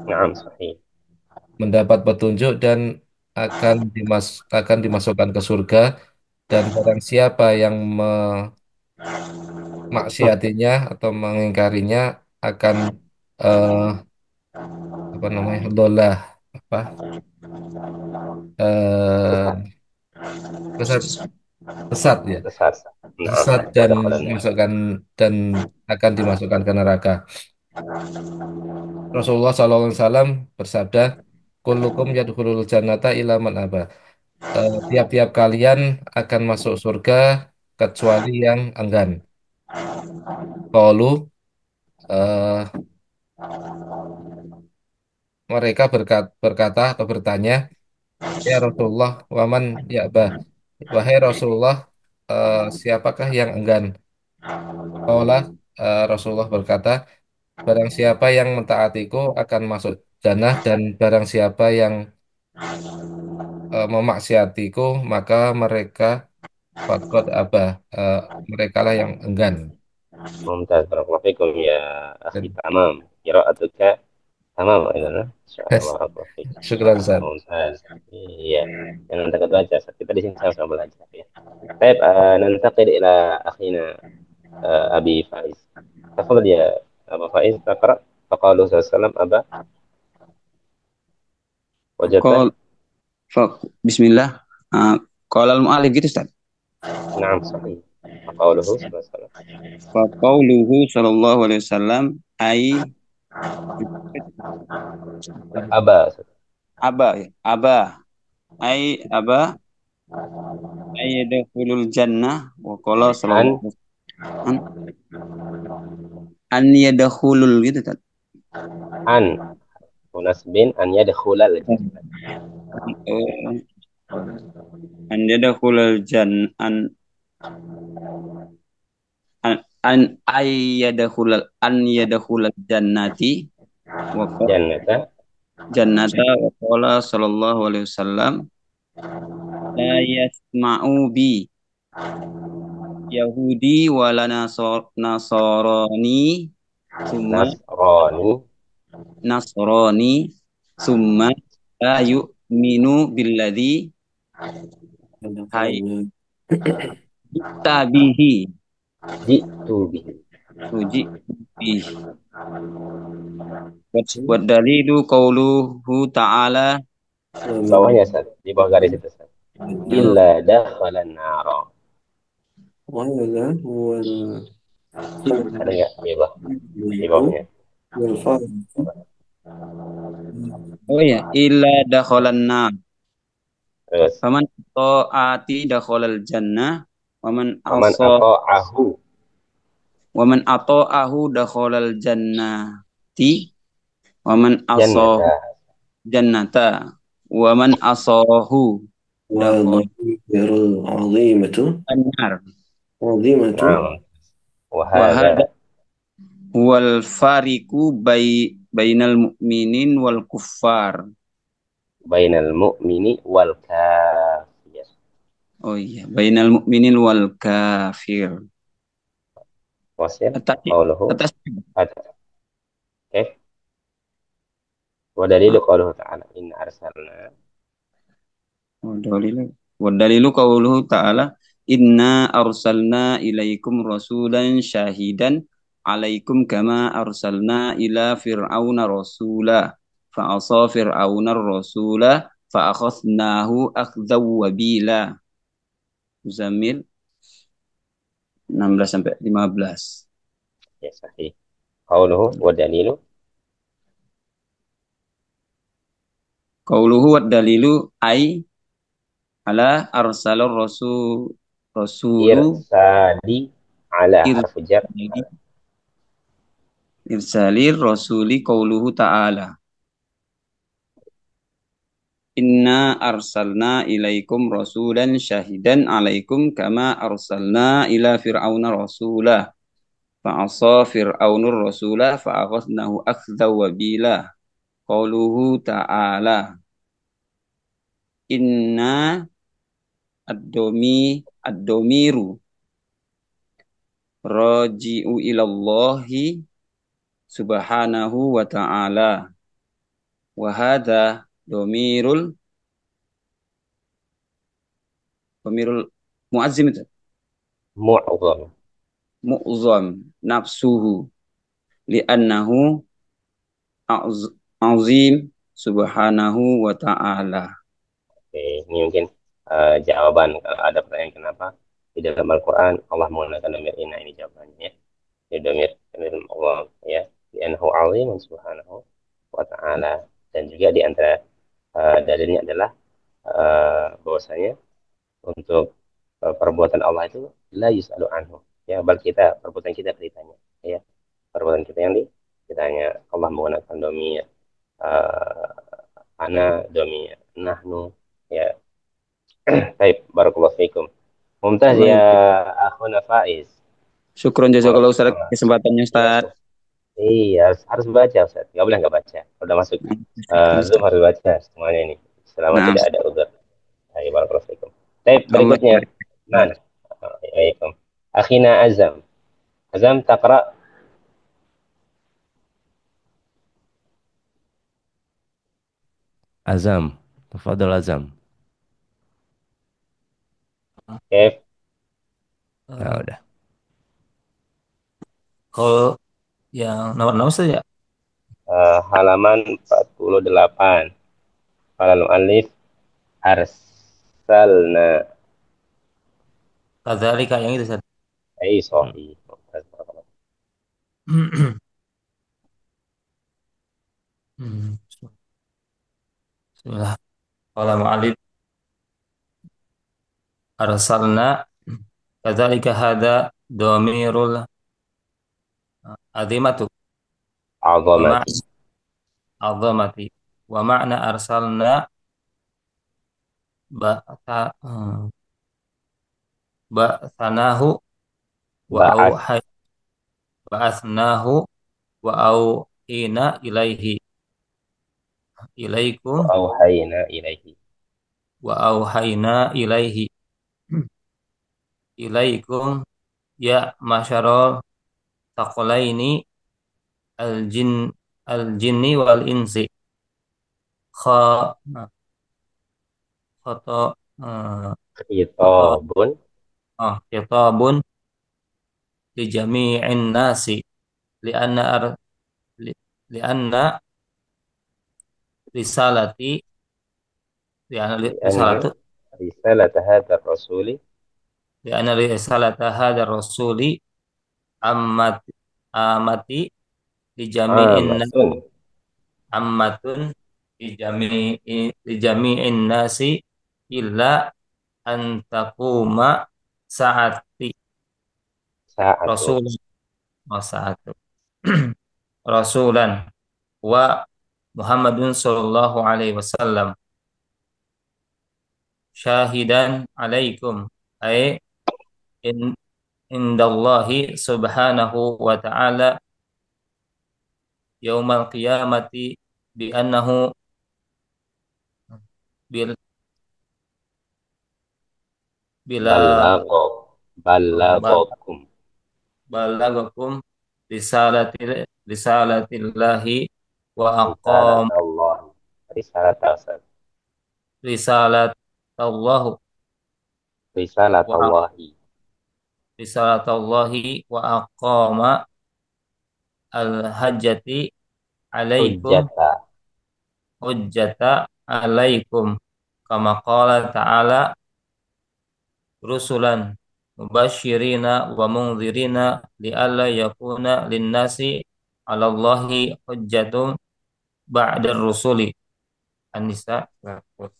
Naam, sahih.
Mendapat petunjuk dan akan dimasukkan ke surga, dan barang siapa yang memaksiatinya atau mengingkarinya akan eh, apa namanya dolah apa eh sesat sesat ya
Sesat. Naam.
sesat
Wa
dan
dakhala an-nar.
masukkan dan akan dimasukkan ke neraka. Rasulullah SAW bersabda, "Kullukum yadkhulul jannata illa man aba." Tiap-tiap kalian akan masuk surga kecuali yang enggan. Qalu, eh, mereka berkata atau bertanya, "Ya Rasulullah, waman ya'ba." Wahai Rasulullah, siapakah yang enggan? Qala, Rasulullah berkata, "Barang siapa yang mentaatiku akan masuk jannah, dan barang siapa yang memaksiatiku maka mereka fakot apa mereka lah yang enggan."
Mumtaz. Barakallahu fikum ya akhi.
Dan
Tamam. Qira'atuka tamam aidan. Insyaallah. Barakallahu fik.
syukran Ustaz.
Mumtaz. Iya. Jangan takut baca. Kita di sini sama-sama belajar ya. Baik, ننتقل إلى أخينا أبي فائز. تفضل يا أبا فائز تقرأ. فقالوا صلى الله عليه وسلم أبا. وجدته؟
Qol Bismillah. Qala al-mu'allif gitu Ustaz.
نعم صحيح. فقوله صلى الله عليه وسلم
Fa qauluhu sallallahu alaihi wasallam
أبا.
aba ya, aba aba ay yadkhulul jannah wa qala sallallahu alaihi wasallam an yadkhulul gitu Ustaz.
عن مناسب أن يدخل الجنة.
Eh, an yadkhulul jannah an ay yadkhulul jannati wa qala
جنة.
jannata wa qala sallallahu alaihi wasallam la yasma'u bi Yahudi wala Nasrani
نصراني.
summa la yu'minu billadhi tabihi
جئت به.
uji bihi wa dalilu qauluhu ta'ala
bawahnya Ustaz, di bawah garis itu Ustaz. إلا دخل النار. Ada nggak di bawah? Di bawahnya.
oh ya illa dakhalan nar
Terus.
faman ta'ati dakhalal jannah
Waman ata'ahu.
waman ata'ahu dakhalal jannati waman asahu
Jannata.
jannata waman asahu
وضمير عظيمة
annar
عظيمة
نعم.
wahada
وهذا
wal fariqu bainal mu'minin wal kuffar
بين المؤمن والكافر.
Oh iya, bainal mu'minin wal kafir.
Wasir
Tadi
qauluhu
atas
kif wa dalilu qauluhu ta'ala inna arsalna
Wadalilu qauluhu ta'ala inna arsalna ilaikum rasulan syahidan alaikum kama arsalna ila fir'auna rasula fa'asa fir'auna rasula fa'akhadnahu akhdaw wabila. Muzammil 16 sampai 15.
ya sahih qauluhu wa dalilu
Qauluhu wadalilu ay ala arsalur rasulu
irsali ala harfu jar
irsalir rasuli qauluhu ta'ala inna arsalna ilaikum rasulan syahidan alaikum kama arsalna ila fir'auna rasula fa'asa fir'aunur rasula fa'akhadnahu akhdaw wabila qauluhu ta'ala inna ad-domiru raji'u ilallahi subhanahu wa ta'ala wa hadha domirul muazzim itu
mu'zam
mu'zam nafsuhu li'annahu azim subhanahu wa ta'ala.
Oke, ini mungkin jawaban kalau ada pertanyaan kenapa di dalam Al-Quran Allah menggunakan domir inna, ini jawabannya ya. Ini domir Allah ya, li'annahu azim subhanahu wa ta'ala. Dan juga di antara dalilnya adalah bahwasanya untuk perbuatan Allah itu la yus'alu anhu ya, bal perbuatan kita ditanya ya, perbuatan kita yang ditanya. Allah menggunakan domir ana, domir nahnu ya. Baik, barakallahu fiikum. Mumtaz ya akhuna Faiz.
Syukron jazakallahu Ustaz kesempatannya Ustaz.
Iya, harus baca Ustaz. Nggak boleh nggak baca. Kalau udah masuk Zoom harus baca semuanya ini. Selama tidak ada udzur. Baik, barakallahu fiikum. Baik, berikutnya. Mana? Waalaikumsalam. Akhina Azam. Azam taqra.
Azam, tafadhal Azam.
Kif.
Nah, udah.
Kalau yang nomor saja.
Halaman 48. Qala al-muallif arsalna.
Kadzalika yang itu Ustaz.
Sahih.
Bismillah. Qala mu'allif arsalna kadzalika hada dhamirul azimatu wa
Azamati.
ma'na azamati wa ma'na arsalna ba'ta ba'thanahu wa
Ba'at.
auhay ba'athnahu wa auhina ilaikum
Wa auhayna ilaihi.
wa auhayna ilaikum ya masyarul taqalaini al jin al jinni wal insi kha khoto khoto
Khitabun
khitabun li jami'in nasi li'anna li'anna risalati li'anna
li'anna
risalatu
risalata hadzal rasuli
li'anna risalata hadzal rasuli ammat amati li jami'in
amatun
ammatun li jami'in nasi illa an taquma saati
sa'atu
rasul saatu rasulan wa Muhammadun sallallahu alaihi wasallam syahidan alaikum ay in indallahi subhanahu wa ta'ala yaumal qiyamati bi annahu bil bila
Ballagok.
bal
Ballagokum.
balagakum risalatil risalatillahi wa aqam
Risalat Allah. Risalat asal.
risalatallahu
Risalat
wa
Allahi.
risalatallahi wa aqama al-hajjati alaikum
Hujjata.
hujjata alaikum kama qala ta'ala rusulan mubashirina wa munzirina li'alla yakuna linnasi 'ala Allahi hujjatun ba'da rusuli An-Nisa 106.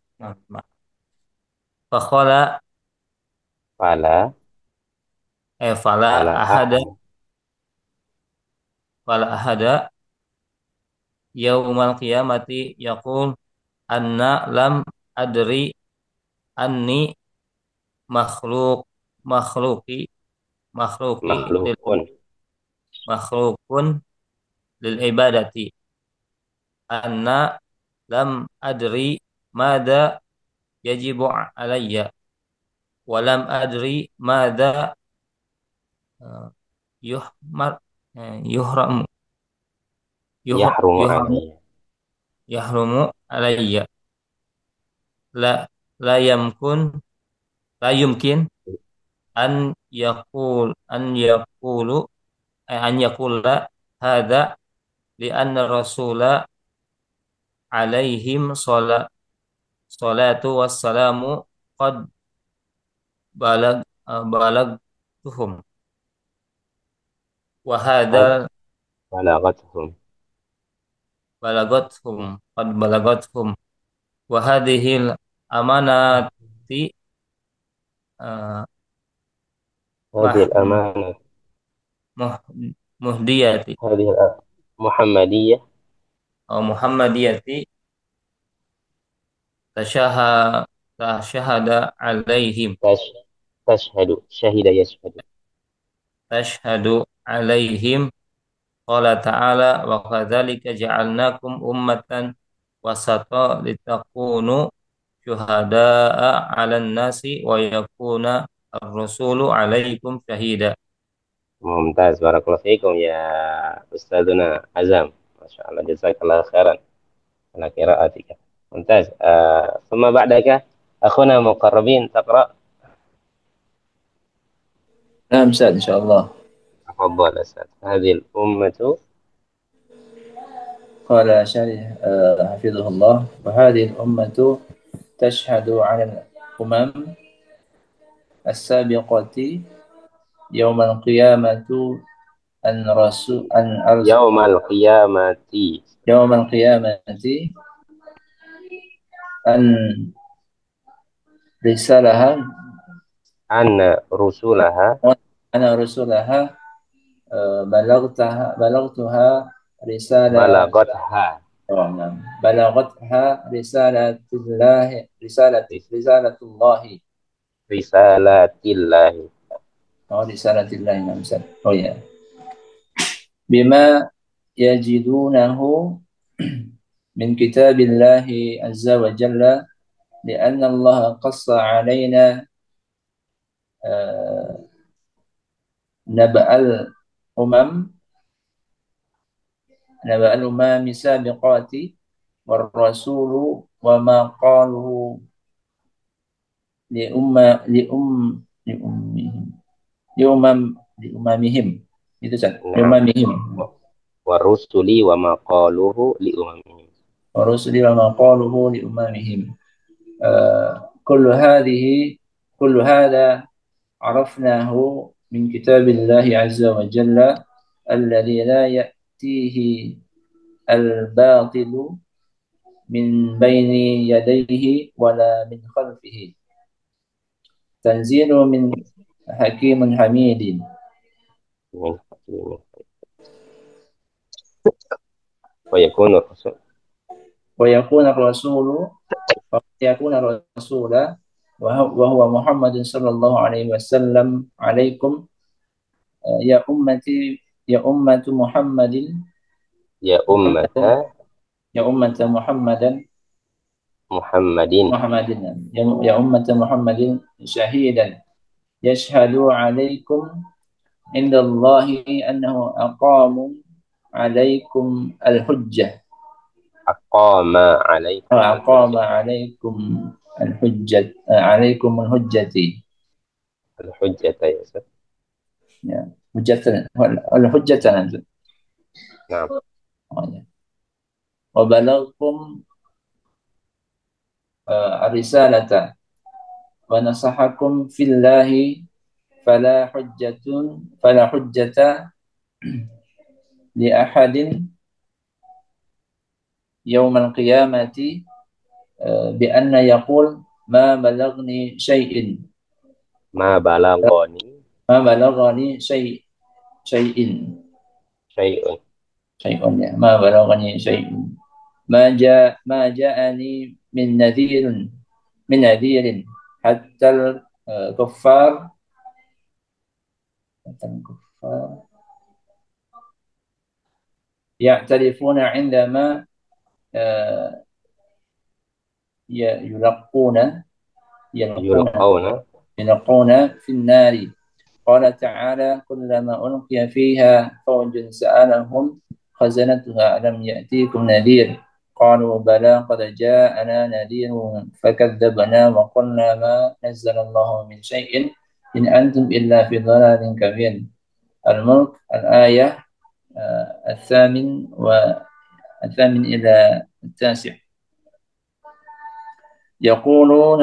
Fakhala
Fala.
fala
Fala
ahada
ahad.
fala ahada yaumal qiyamati yaqul anna lam adri anni makhluk makhluki makhluki lil
Makhlukun.
makhlukun lil ibadati anna lam adri mada yajibu alayya wa lam adri mada uh, yuhmar yuhram
Yahrumu
yuhramu
alayya.
yahrumu alayya la la yamkun la yumkin an yaqulu an yaqula hadza li anna rasula alaihim salatu wassalamu qad balag balagtuhum wa
Qad
hadza
balagathum.
balagathum qad balagathum wa hadhil amanati uh,
هذه
mah
الأمانة.
muh, muhdiyati
هذه محمدية.
atau muhammadiyati tashaha tashahada alaihim
تش تشهد. شهد يشهد.
tashhadu alaihim qala ta'ala wa kadzalika ja'alnakum ummatan wasata litakunu syuhada'a 'alan nasi wa yakuna ar-rasulu 'alaikum syahida.
ممتاز. بارك الله فيكم يا أستاذنا عزام. ما شاء الله. جزاك الله خيرا على قراءتك. ممتاز. ثم بعدك أخونا مقربين تقرأ.
نعم أستاذ إن شاء الله.
تفضل أستاذ. هذه الأمة.
قال شارح حفظه الله وهذه الأمة تشهد على الأمم السابقة يوم القيامة أن رسول
يوم القيامة.
يوم القيامة أن رسالها
أن رسلها
أنا رسولها بلغتها رسالة
بلغتها.
نعم بلغتها رسالة الله رسالة الله
رسالة الله.
رسالة الله نعم يا بما يجدونه من كتاب الله عز وجل لأن الله قص علينا نبأ الأمم نبأ الأمم السابقات والرسول وما قاله لأممهم itu kan لأممهم
والرسل وما قالوه لأممهم.
والرسل وما قاله لأممهم كل هذا عرفناه من كتاب الله عز وجل الذي لا يأتيه الباطل من بين يديه ولا من خلفه تنزيل من حكيم حميد. ويكون الرسول وهو محمد صلى الله عليه وسلم عليكم يا أمتي يا أمة محمد
يا أمة
يا أمة محمد
Muhammadin.
محمد يا أمة محمد شهيدا يشهد عليكم عند الله أنه أقام عليكم الحجة
Aqama alaikum
أقام
al-hujjah.
عليكم الحجة عليكم الحجة
Al-hujjah ya Ustaz.
ya حجة الحجة
Nah,
وبلغكم الرسالة ونصحكم في الله فلا حجة فلا حجة لأحد يوم القيامة بأن يقول ما بلغني شيء
ma balagoni
ما بلغني شيء
syai'un.
شيء ya ما بلغني شيء ما جاءني من نذير حتى الكفار يعترفون عندما يلقون يلقون
Yulqawna
يلقون في النار قال تعالى كلما ألقي فيها فوج سألهم خزنتها ألم يأتيكم نذير قالوا بلى قد جاءنا نذير فكذبنا وقلنا ما نزل الله من شيء إن أنتم إلا في ضلال كبير الملك الآية الثامن إلى التاسع يقولون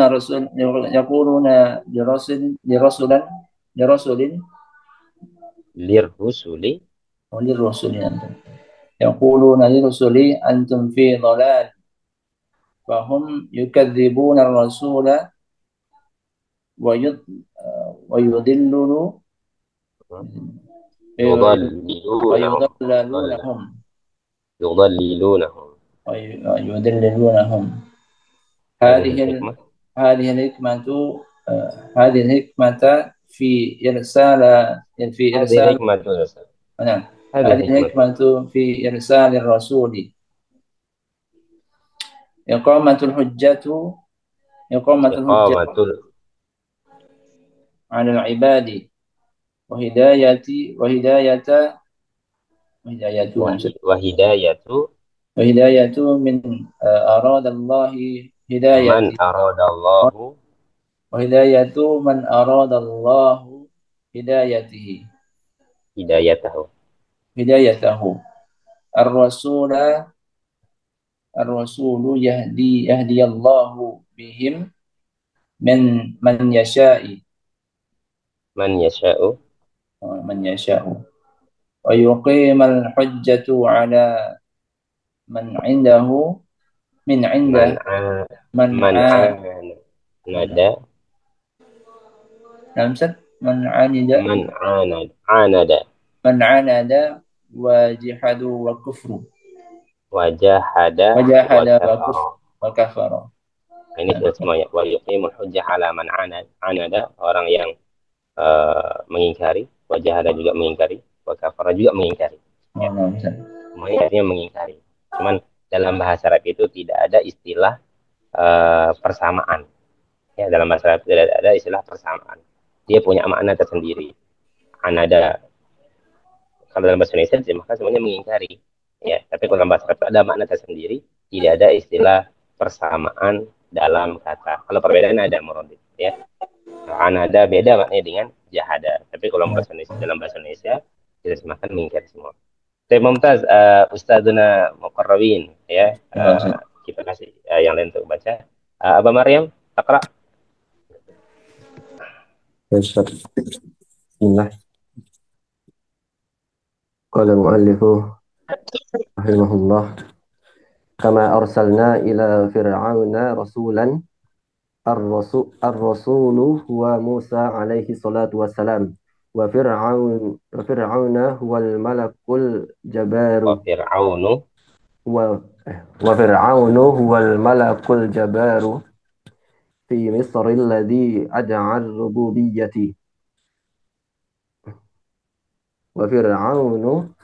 لرسل
lirrusuli
وللرسل يقولون لرسلي أنتم في ضلال فهم يكذبون الرسول ويضلون
yudallilunahum
ويضللونهم
yudallilunahum.
ويضللونهم
Hadhihi
هذه
hikmah.
هذه الحكمة هذه الحكمة في إرسال في
Hadhihi
إرسال
hikmatul Ustaz.
نعم
Hadhihi
هذه
hikmatul.
الحكمة في إرسال الرسول إقامة الحجة
Iqamatul
على العباد وهداية
wahidayatu
وهداية من أراد الله
man
هدايتي
aradallahu
وهداية من أراد الله هدايته
hidayatahu.
هدايته الرسول يهدي الله بهم من يشاء
Man yasha'u
ويقيم الحجة على من عنده من
man
عنده
a
من
man
عا
anada
من عاند
man anada
من عاند وجحد وكفر
wajahada wa
وجاهد
kafara.
وكفر
Nah, ini sudah semuanya. Wa yuqimul hujjah ala man anada, orang yang mengingkari, wajahada juga mengingkari, wa kafara juga mengingkari. Ya. Semuanya artinya mengingkari. Cuman dalam bahasa Arab itu tidak ada istilah persamaan. Ya, dalam bahasa Arab tidak ada istilah persamaan. Dia punya makna tersendiri. Anada. Kalau dalam bahasa Indonesia maka semuanya mengingkari. Ya, tapi kalau dalam bahasa Arab ada makna tersendiri, tidak ada istilah persamaan dalam kata. Kalau perbedaan ada muradif, ya. Anada beda maknanya dengan jahada. Tapi kalau bahasa Indonesia, dalam bahasa Indonesia tidak semakan mengingkari semua. Saya Mumtaz, Ustadzuna Muqarrabin, ya. Kita kasih yang lain untuk baca. Aba Maryam, Takra.
Bismillah. Qala mu'allifu rahimahullah kama arsalna ila fir'auna rasulan ar-rasulu huwa Musa alaihi salatu wassalam wa fir'auna huwal malakul
Wa
jabaru
Fir'aunu.
وفرعون هو الملك الجبار في مصر الذي أدعى الربوبية وفرعون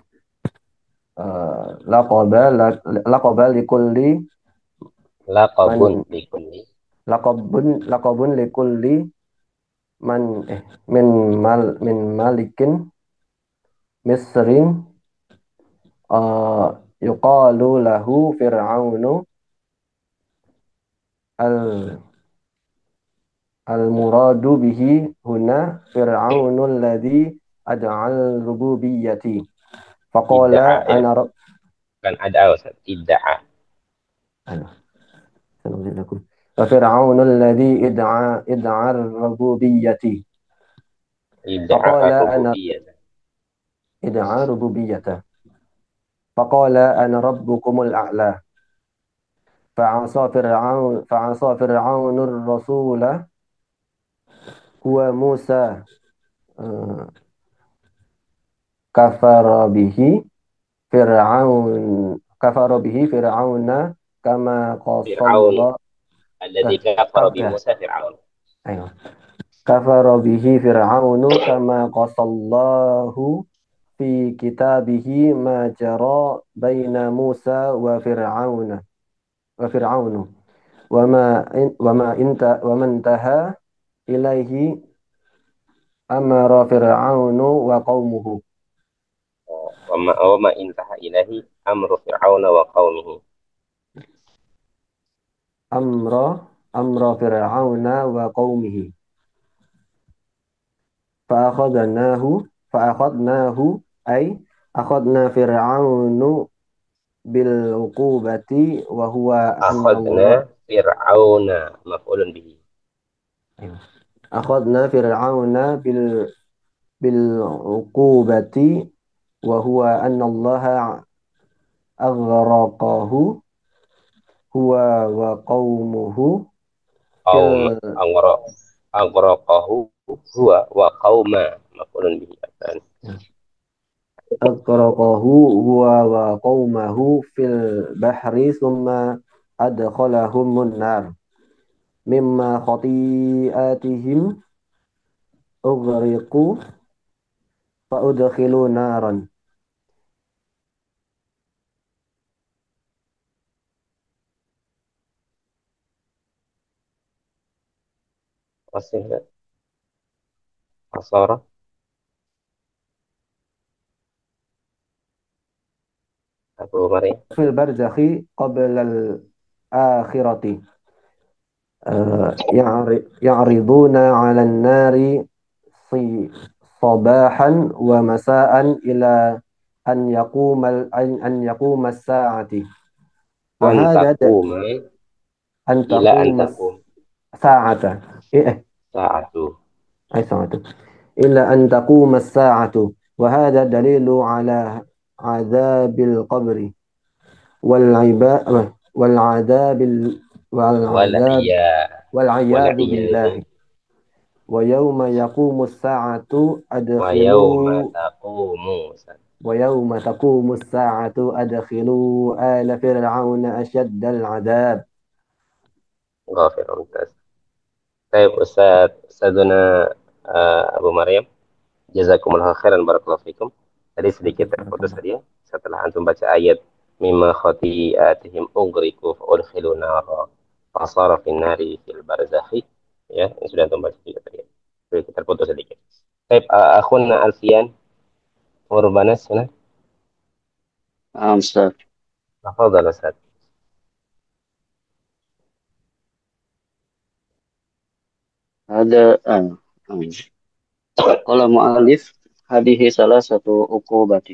لقب لكل
Laqabun
man
likulli.
laqabun likulli man min malikin misrin yuqalu lahu fir'aunu al al muradu bihi huna fir'aunu alladhi ad'al rububiyyati faqala
Idda'a ya.
ana rabb
Kan ada Ustaz. Idda'a.
wa fir'aunu alladhi id'a rububiyyati
Idda'a
faqala ana
ar-rububiyyah.
id'a rububiyyata faqala ana rabbukumul a'la فعصى فرعون الرسول هو موسى كفر به فرعون كما قص
Fir'aun.
الله
Alladzi kafara bi
كفر
Musa Fir'aun.
أيوه كفر به فرعون كما قص الله في كتابه ما جرى بين موسى وفرعون وما انتهى إليه أمر فرعون وقومه
Wa ma intaha ilahi amru fir'auna wa qaumihi.
أمر فرعون وقومه فأخذناه أي أخذنا فرعون بالعقوبة وهو أن
Akhadna
الله
fir'auna maf'ulun bihi.
أخذنا فرعون بالعقوبة وهو أن الله أغرقه هو وقومه في
Qaum angra agraqahu huwa wa qauma maf'ulun bihi.
أغرقه هو وقومه في البحر ثم أدخلهم النار مما خطيئاتهم أغرقوا فأدخلوا نارا
Masih asara Abu Maryam.
في البرزخ قبل الآخرة يعرضون على النار صي- صباحا ومساء إلى أن يقوم الساعة وهذا
Antakuma
أن
ila
تقوم
antakum
الساعة
sa'atu.
أي ساعة إلا أن تقوم الساعة وهذا دليل على عذاب القبر والعذاب
Wal
والعذاب
iya wal
والعياذ
iyadu
بالله ويوم يقوم الساعة
wa yauma
أدخلوا
taqumu.
ويوم تقوم الساعة أدخلوا آل فرعون أشد العذاب.
Ghafirun tas. Baik Ustazuna Abu Maryam. Jazakumullah khairan barakallahu fikum. Tadi sedikit terputus tadi ya. Setelah antum baca ayat mimma khati'atihim ugriku fa'udkhilu nara fasara fin nari fil barzakhi. Ya, yang sudah antum baca juga tadi ya. Sedikit terputus sedikit. Baik, akhuna Alfian Urbanas sana.
أستاذ.
Tafadhal Ustaz.
هذا قال مؤلف هذه ثلاثة عقوبات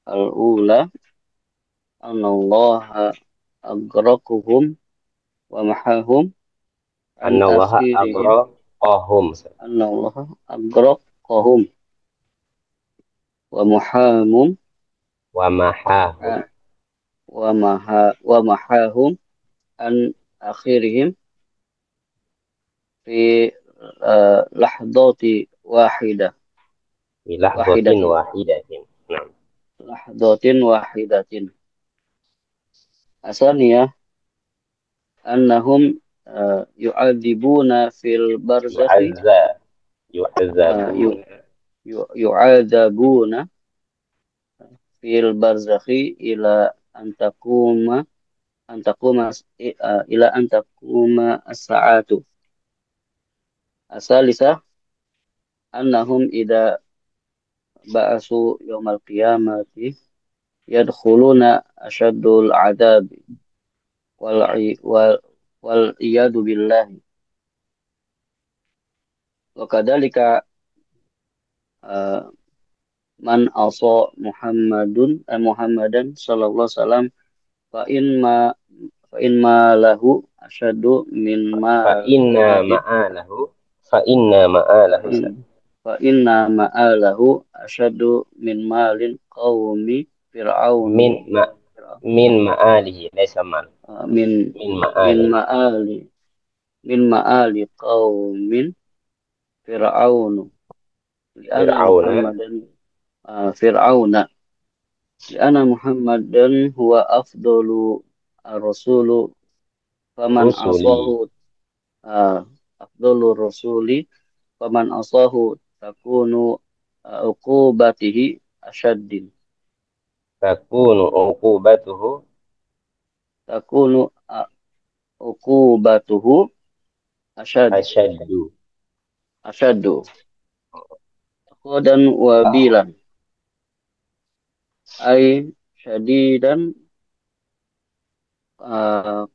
الأولى أن الله أغرقهم ومحاهم عن
Anna Allah
آخرهم
agraqahum
أن الله أغرقهم ومحاهم
wa mahahum
ومحاهم عن آخرهم في لحظات
fi lahdatin
واحدة
wahidatin. Nah,
لحظات واحدة. الثانية أنهم يعذبون في البرزخ
yu'azzabun
يعذبون في البرزخ إلى أن تقوم an taquma ila an taquma as-sa'atu. Asalisa annahum idza ba'asu yaumal qiyamati yadkhuluna asyaddul adabi wal wal wal iyadu billahi. Wa kadzalika uh, man asa Muhammadan sallallahu alaihi wasallam fa in ma lahu asyaddu min ma
Fa inna
qaumid
ma'alahu fa inna ma'alahu Ustaz.
fa inna ma'alahu asyaddu min malin qaumi fir'aunu
Min ma min ma'alihi laysa mal.
min
Min
min
ma'ali.
ma'ali min ma'ali qaumin fir'aunu li'anna
Fir'auna
Muhammadan fir'auna li'anna Muhammadan huwa afdalu ar-rasulu faman
rusuli.
asahu afdalu rasuli faman asahu takunu uqubatihi asyaddin
Takunu uqubatuhu
takunu uqubatuhu
asyaddu.
asyaddu qadan wa bilan ay syadidan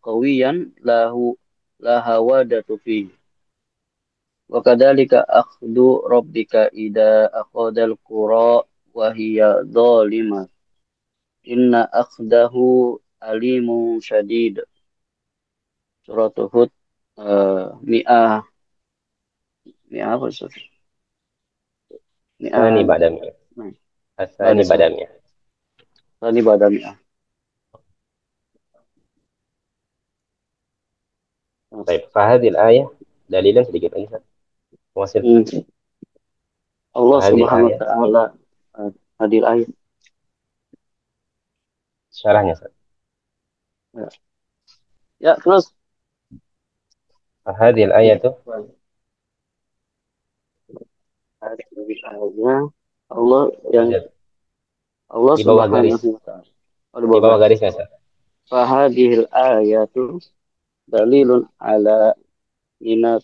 qawiyan lahu lahawadatu fi wa kadzalika akhdhu rabbika ida akhadal qura wa hiya zalimah inna akhdahu alimun syadid. Surat Hud mi'ah mi'ah apa Ustaz?
Sani
Mi'ah
ba'da mi'ah.
nah,
Asani ba'da mi'ah.
tadi pada mi'ah.
Baik, fahadil ayah dalilan sedikit lagi Ustaz. Wasil.
Allah
Fahadil
Subhanahu wa
ayah
taala hadir ayat.
syarahnya Ustaz.
Ya, terus
Fahadil ayah tuh
ayatnya Allah yang Allah
di bawah garis.
Subhanahu wa taala. Oh,
Di bawah garisnya Ustaz.
Fahadihil ayatu dalilun ala minat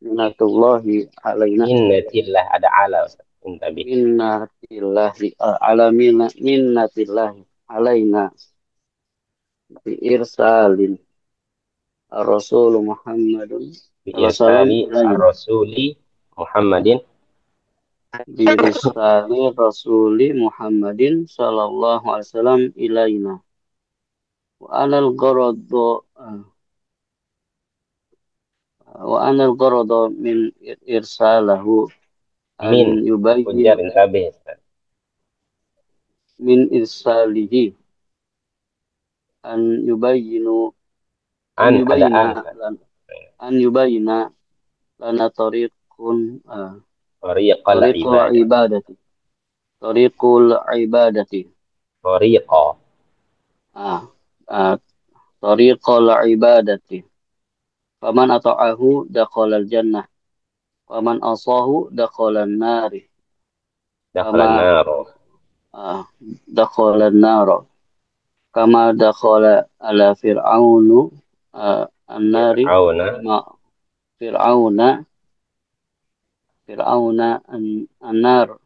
minatullahi alaina
Minnatillah ada ala Ustaz. Intabi.
minnatillahi ala minnatillahi alaina bi irsalin Rasul Muhammadun
Bi
salam
irsali ar-rasuli Muhammadin
bi irsali Rasuli Muhammadin sallallahu alaihi wasallam ilaina wa anal gharadu wa anal gharadu min irsalahu an
min
yubayyin
ujar intabi Ustaz.
min irsalihi an yubayyinu
An ada
yubayyina
an.
an yubayyina lana tariqun
Tariqal
tariqul
ibadah.
ibadati tariqul ibadati
Tariqa.
tariqul ibadati faman ata'ahu dakhalal jannah waman asahu dakhalan nari
Dakhalan
kama
naro.
dakhalan naro kama dakhala ala fir'aunu an-nari
Fir'auna
ma fir'auna fir'auna an-nar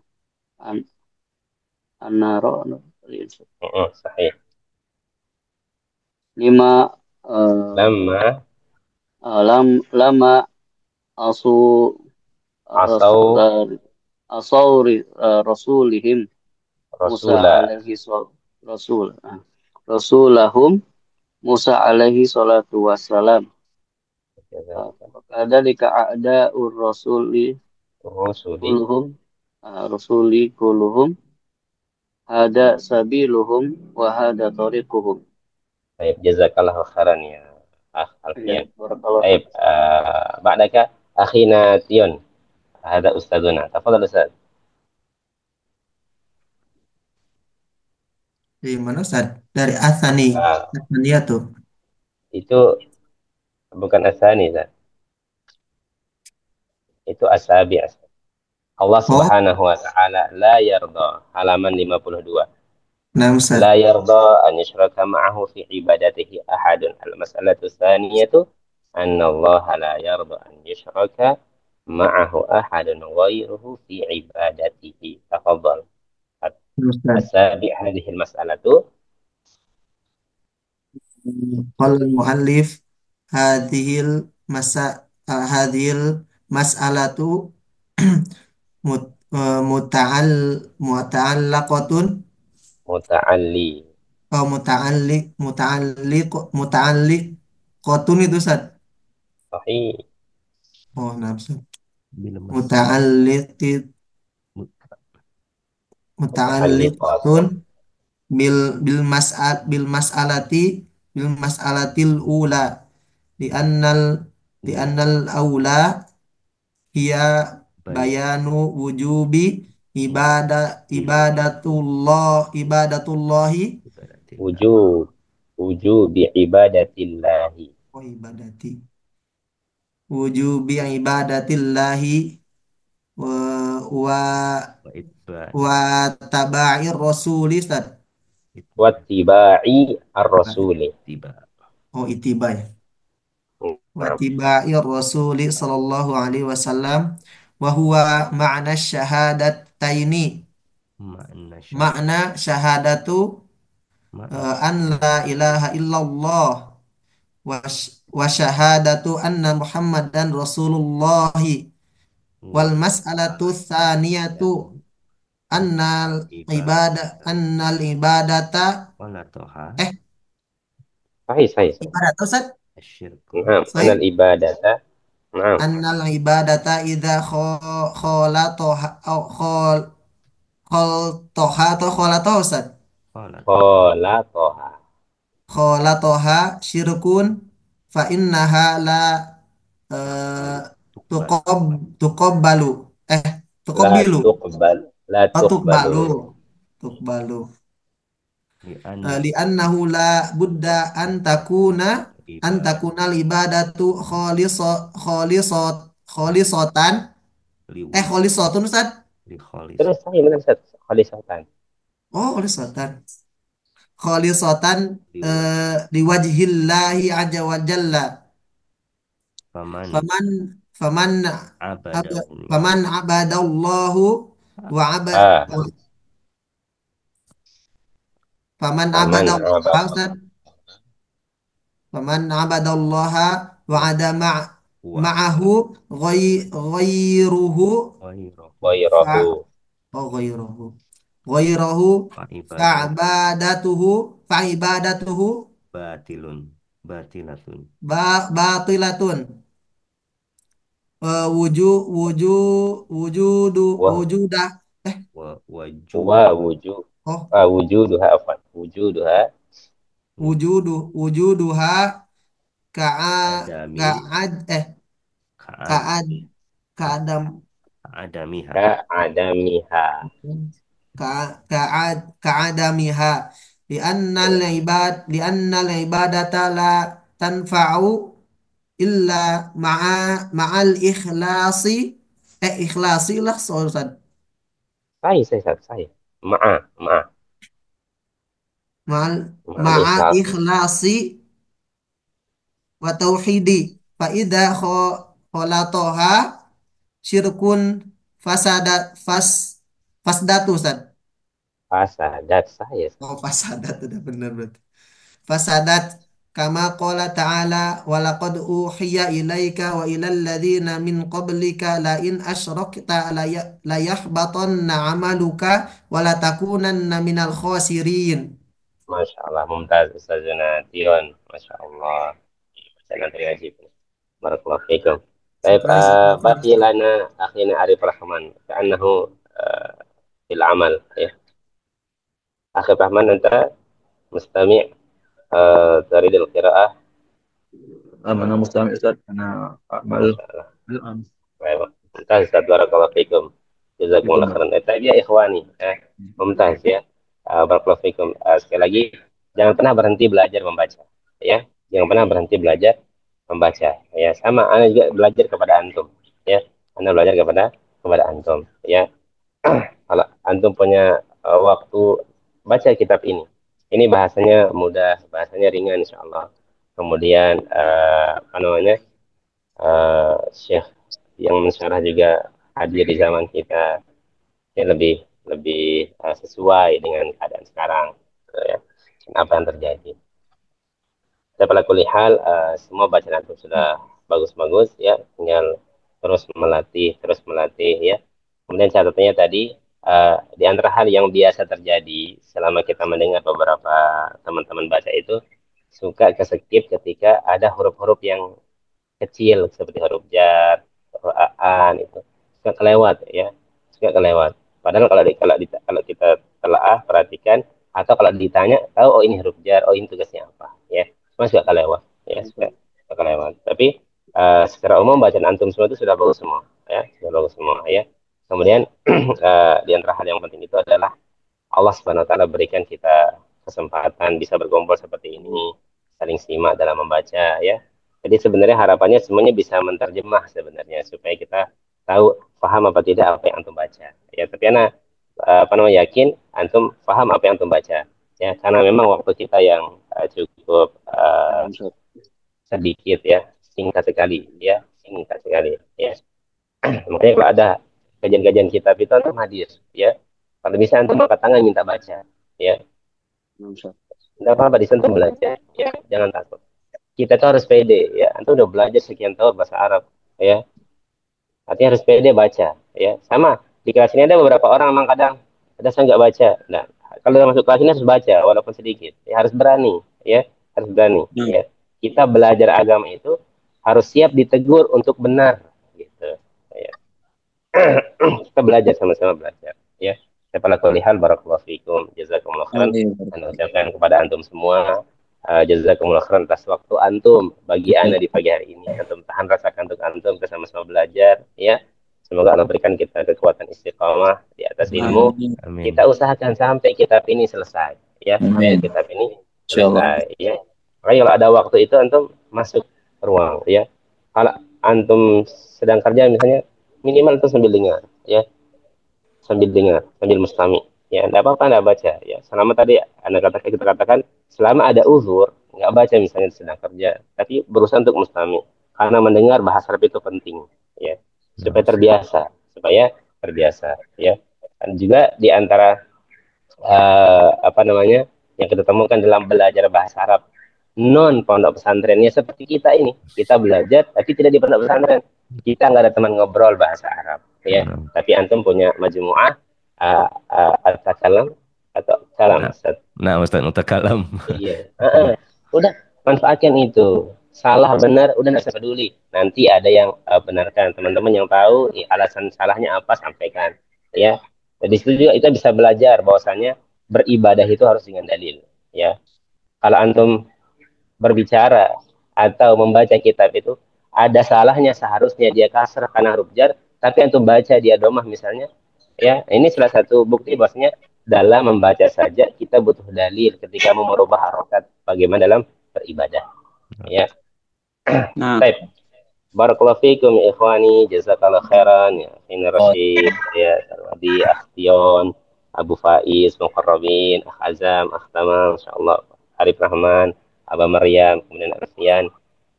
an-naro
sahih.
lima
Lama
lama asu
asau
asauri rasulihim Musa
rasula.
alaihi rasul rasulahum Musa alaihi salatu wassalam kadzalika a'da'ur rasuli
Rusuli.
kulluhum rasuli kulluhum hada sabiluhum wa hada tariquhum.
Baik, jazakallahu khairan ya Alfian. Baik, ba'daka akhina Tion. Hada ustaduna. Tafadhal Ustaz.
Dari mana Ustaz? Dari Asani. Asania tuh.
Itu bukan asani, Ustaz. Itu asabi. Allah Subhanahu wa taala la yarda. Halaman 52.
Nah, Ustaz.
لا يرضى أن يشرك معه في عبادته أحد. المسألة الثانية أن الله لا يرضى أن يشرك معه أحد غيره في عبادته. تفضل.
Ustaz.
السابع هذه المسألة.
Qala al-muallif hadhil hadhil mas'alatu muta'al muta'allaqatun
متعلي.
atau muta'alliqatun itu Ustaz.
صحيح.
Oh, nah, Ustaz.
Bilmas
Muta'alliqi
mut-
متعلقات.
muta'alliqatun bil mas'alati bil mas'alatil ula di annal
iya
aula hiya
bayan
bayanu wujubi ibadatullahi
ibadatillah
وجوب وجوب عبادة الله.
oh ibadati wujubi ibadatillahi wa wa,
wa itba
wa taba'ir rasuli Ustaz.
واتباع الرسول.
Tiba. Oh itiba ya. Wa
نعم.
tiba'ir rasuli sallallahu alaihi wasallam wa huwa ma'na syahadataini.
makna syahad
Makna syahadatu
maaf
an la ilaha illallah wa syahadatu anna Muhammadan Rasulullahi
wa
wal mas'alatu tsaniyatu
yatu
annal ibadata
wala toha
eh
صحيح صحيح صحيح.
ibadat Ustaz
asyirku
نعم أن
sahih
العبادة. نعم.
annal ibadata idza kholatoha au kholtoha atau kholatoha Ustaz
wala toha
خالطها.
kholatoha syirkun fa innaha la eh,
balu tukbal
tuqabbalu eh
لا
tuqabbilu
تقبل لا
oh tuqbalu
تقبل.
tuqbalu
li anna
li'annahu la budda an
ibad
takuna ibadatu kholisatan
liwud
kholisatun Ustaz
li khalis
Terus صحيح benar Ustaz. Khalisatan.
oh kholisatan kholisatan
liwud
liwajhillahi azza wa jalla
faman
faman faman
abadahu
faman abadallahu wa abad
Ah,
faman
faman
abadallahu
abad
Ustaz faman abadallaha wa ada
wa
ma'ahu ghairuhu
ghairahu
fa
ghairahu
oh ghairuhu
fa ibadah
fa'ibadatuhu
batilun batilatun
batilatun wujudu
wa
wujudah
wajud
wa wujud
oh
wujuduha afwan wujuduha
wujuduha ka'a
adami
ka'ad
kaad
ka'ad ka'adam
adamiha
ka adamiha.
ka'adamiha li'annal ibadata la tanfa'u illa ma'al ikhlasi ikhlasi lah Ustaz
Sahih sahih sahih sahih. Ma'a
ma'al
ma'al
ma'a
ikhlas.
ikhlasi wa tauhidi fa idza kholatoha syirkun fasadat fasdatu Ustaz
Fasadat sahih.
oh fasadat udah bener berarti fasadat kama qala ta'ala wa laqad uhiya ilaika wa ilal ladzina min qablika la in asyrakta la yahbatanna 'amaluka wa la takunanna minal khasirin.
Masya Allah mumtaz Ustazuna Tion. Masya Allah. Saya terima barakallahu fikum. Baik,
Syukran Ustaz.
baqi lana akhina Arif Rahman ka'annahu fil amal ya. Akhi Rahman anta mustami' تريد القراءة.
أنا مستمع أستاذ أنا
ما
أعمل
شاء الله.
الآن.
أيوة. ممتاز أستاذ بارك الله فيكم. جزاكم الله
فيكم.
khairan. Tapi ya ikhwani, mumtaz ya. Barakallahu fikum. Sekali lagi, jangan pernah berhenti belajar membaca. Ya, jangan pernah berhenti belajar membaca. Ya, sama. Anda juga belajar kepada antum. Ya, Anda belajar kepada antum. Ya, kalau antum punya waktu baca kitab ini. Ini bahasanya mudah, bahasanya ringan insya Allah. Kemudian apa namanya, Syekh yang mensyarah juga hadir di zaman kita, ya lebih lebih sesuai dengan keadaan sekarang, ya, apa yang terjadi. Tapi pada kulihal, semua bacaan antum sudah bagus-bagus, ya, tinggal terus melatih, ya. Kemudian catatannya tadi, di antara hal yang biasa terjadi selama kita mendengar beberapa teman-teman baca itu, suka keskip ketika ada huruf-huruf yang kecil seperti huruf jar, huruf aan itu suka kelewat, ya, suka kelewat. Padahal kalau kita telaah perhatikan atau kalau ditanya tahu, oh ini huruf jar, oh ini tugasnya apa, ya, cuma suka kelewat, ya, suka kelewat. Tapi secara umum bacaan antum semua itu sudah bagus semua, ya, sudah bagus semua, ya. Kemudian di antara hal yang penting itu adalah Allah Subhanahu wa taala berikan kita kesempatan bisa berkumpul seperti ini, saling simak dalam membaca, ya. Jadi sebenarnya harapannya semuanya bisa menterjemah sebenarnya supaya kita tahu paham apa tidak apa yang antum baca. Ya, tapi apa namanya, yakin antum paham apa yang antum baca. Ya, karena memang waktu kita yang cukup sedikit, ya, singkat sekali, ya, singkat sekali, ya. Makanya kalau ada kajian-kajian kitab itu antum hadir, ya. Kalau bisa antum angkat tangan minta baca, ya. Tidak apa-apa di sana belajar, ya, jangan takut. Kita tuh harus pede, ya. Antum udah belajar sekian tahun bahasa Arab, ya. Artinya harus pede baca, ya. Sama di kelas ini ada beberapa orang memang kadang ada saya nggak baca. Nah, kalau udah masuk kelas ini harus baca walaupun sedikit, ya, harus berani, ya, harus berani, ya. Kita belajar agama itu harus siap ditegur untuk benar, gitu, ya. Kita belajar sama-sama belajar, ya. Saya kulihal barakallahu fikum, jazakumullah khairan. Dan ucapkan kepada antum semua, jazakumullah khairan atas waktu antum bagi ana di pagi hari ini. Antum tahan rasa kantuk antum, kita sama-sama belajar, ya. Semoga Allah berikan kita kekuatan istiqamah di atas ilmu.
Amin.
Kita usahakan sampai kitab ini selesai, ya. Sampai kitab ini selesai, ya. Makanya kalau ada waktu itu antum masuk ruang, ya. Kalau antum sedang kerja misalnya, minimal itu sambil dengar, ya, sambil mustami, ya, tidak apa-apa tidak baca, ya, selama tadi kita katakan selama ada uzur nggak baca misalnya sedang kerja, tapi berusaha untuk mustami karena mendengar bahasa Arab itu penting, ya, supaya terbiasa, ya. Dan juga di antara apa namanya yang kita temukan dalam belajar bahasa Arab non pondok pesantrennya seperti kita ini, kita belajar tapi tidak di pondok pesantren, kita nggak ada teman ngobrol bahasa Arab, ya. Tapi antum punya majmu'ah al-takalam atau kalam, Ustaz.
Nah, Ustaz Mutakalam.
Iya. Udah manfaatkan itu. Salah benar udah nggak usah peduli. Nanti ada yang benarkan. Teman-teman yang tahu alasan salahnya apa sampaikan, ya. Jadi situ juga kita bisa belajar bahwasanya beribadah itu harus dengan dalil, ya. Kalau antum berbicara atau membaca kitab itu ada salahnya, seharusnya dia kasrah karena huruf jar, tapi antum baca dia domah misalnya, ya, ini salah satu bukti bahwasanya dalam membaca saja kita butuh dalil ketika mau merubah harokat bagaimana dalam beribadah, ya. Baik, barakallahu fikum ya ikhwani, jazakallahu khairan, ya, Ini Rashid, ya, Sarwadi, Akhtion, Abu Faiz, Muqarrabin, Azam, Tamam, insyaallah, Arif Rahman, Aba Maryam, kemudian Arfian.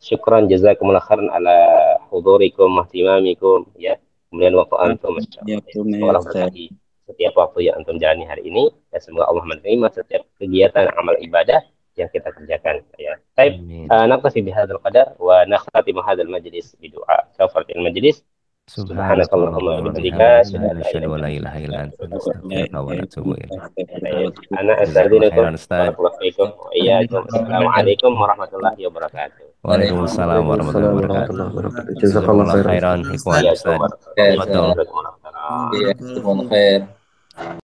Syukran jazakumullah khairan ala hudurikum wa ihtimamikum, ya. Kemudian waktu antum, semoga Allah berkahi setiap waktu yang antum jalani hari ini, dan semoga Allah menerima setiap kegiatan amal ibadah yang kita kerjakan, ya. Baik, naqtafi bihadzal qadar wa nakhtatimu hadzal majlis bidu'a kafaratil majlis. Subhanakallahumma wa bihamdika asyhadu an la ilaha illa anta astaghfiruka wa atubu ilaik. Ana astaghfiruka barakallahu fikum wa iyyakum. Assalamualaikum warahmatullahi wabarakatuh.
Waalaikumsalam warahmatullahi wabarakatuh. Jazakallahu khairan ikhwan Ustaz.
Jazakallahu khair.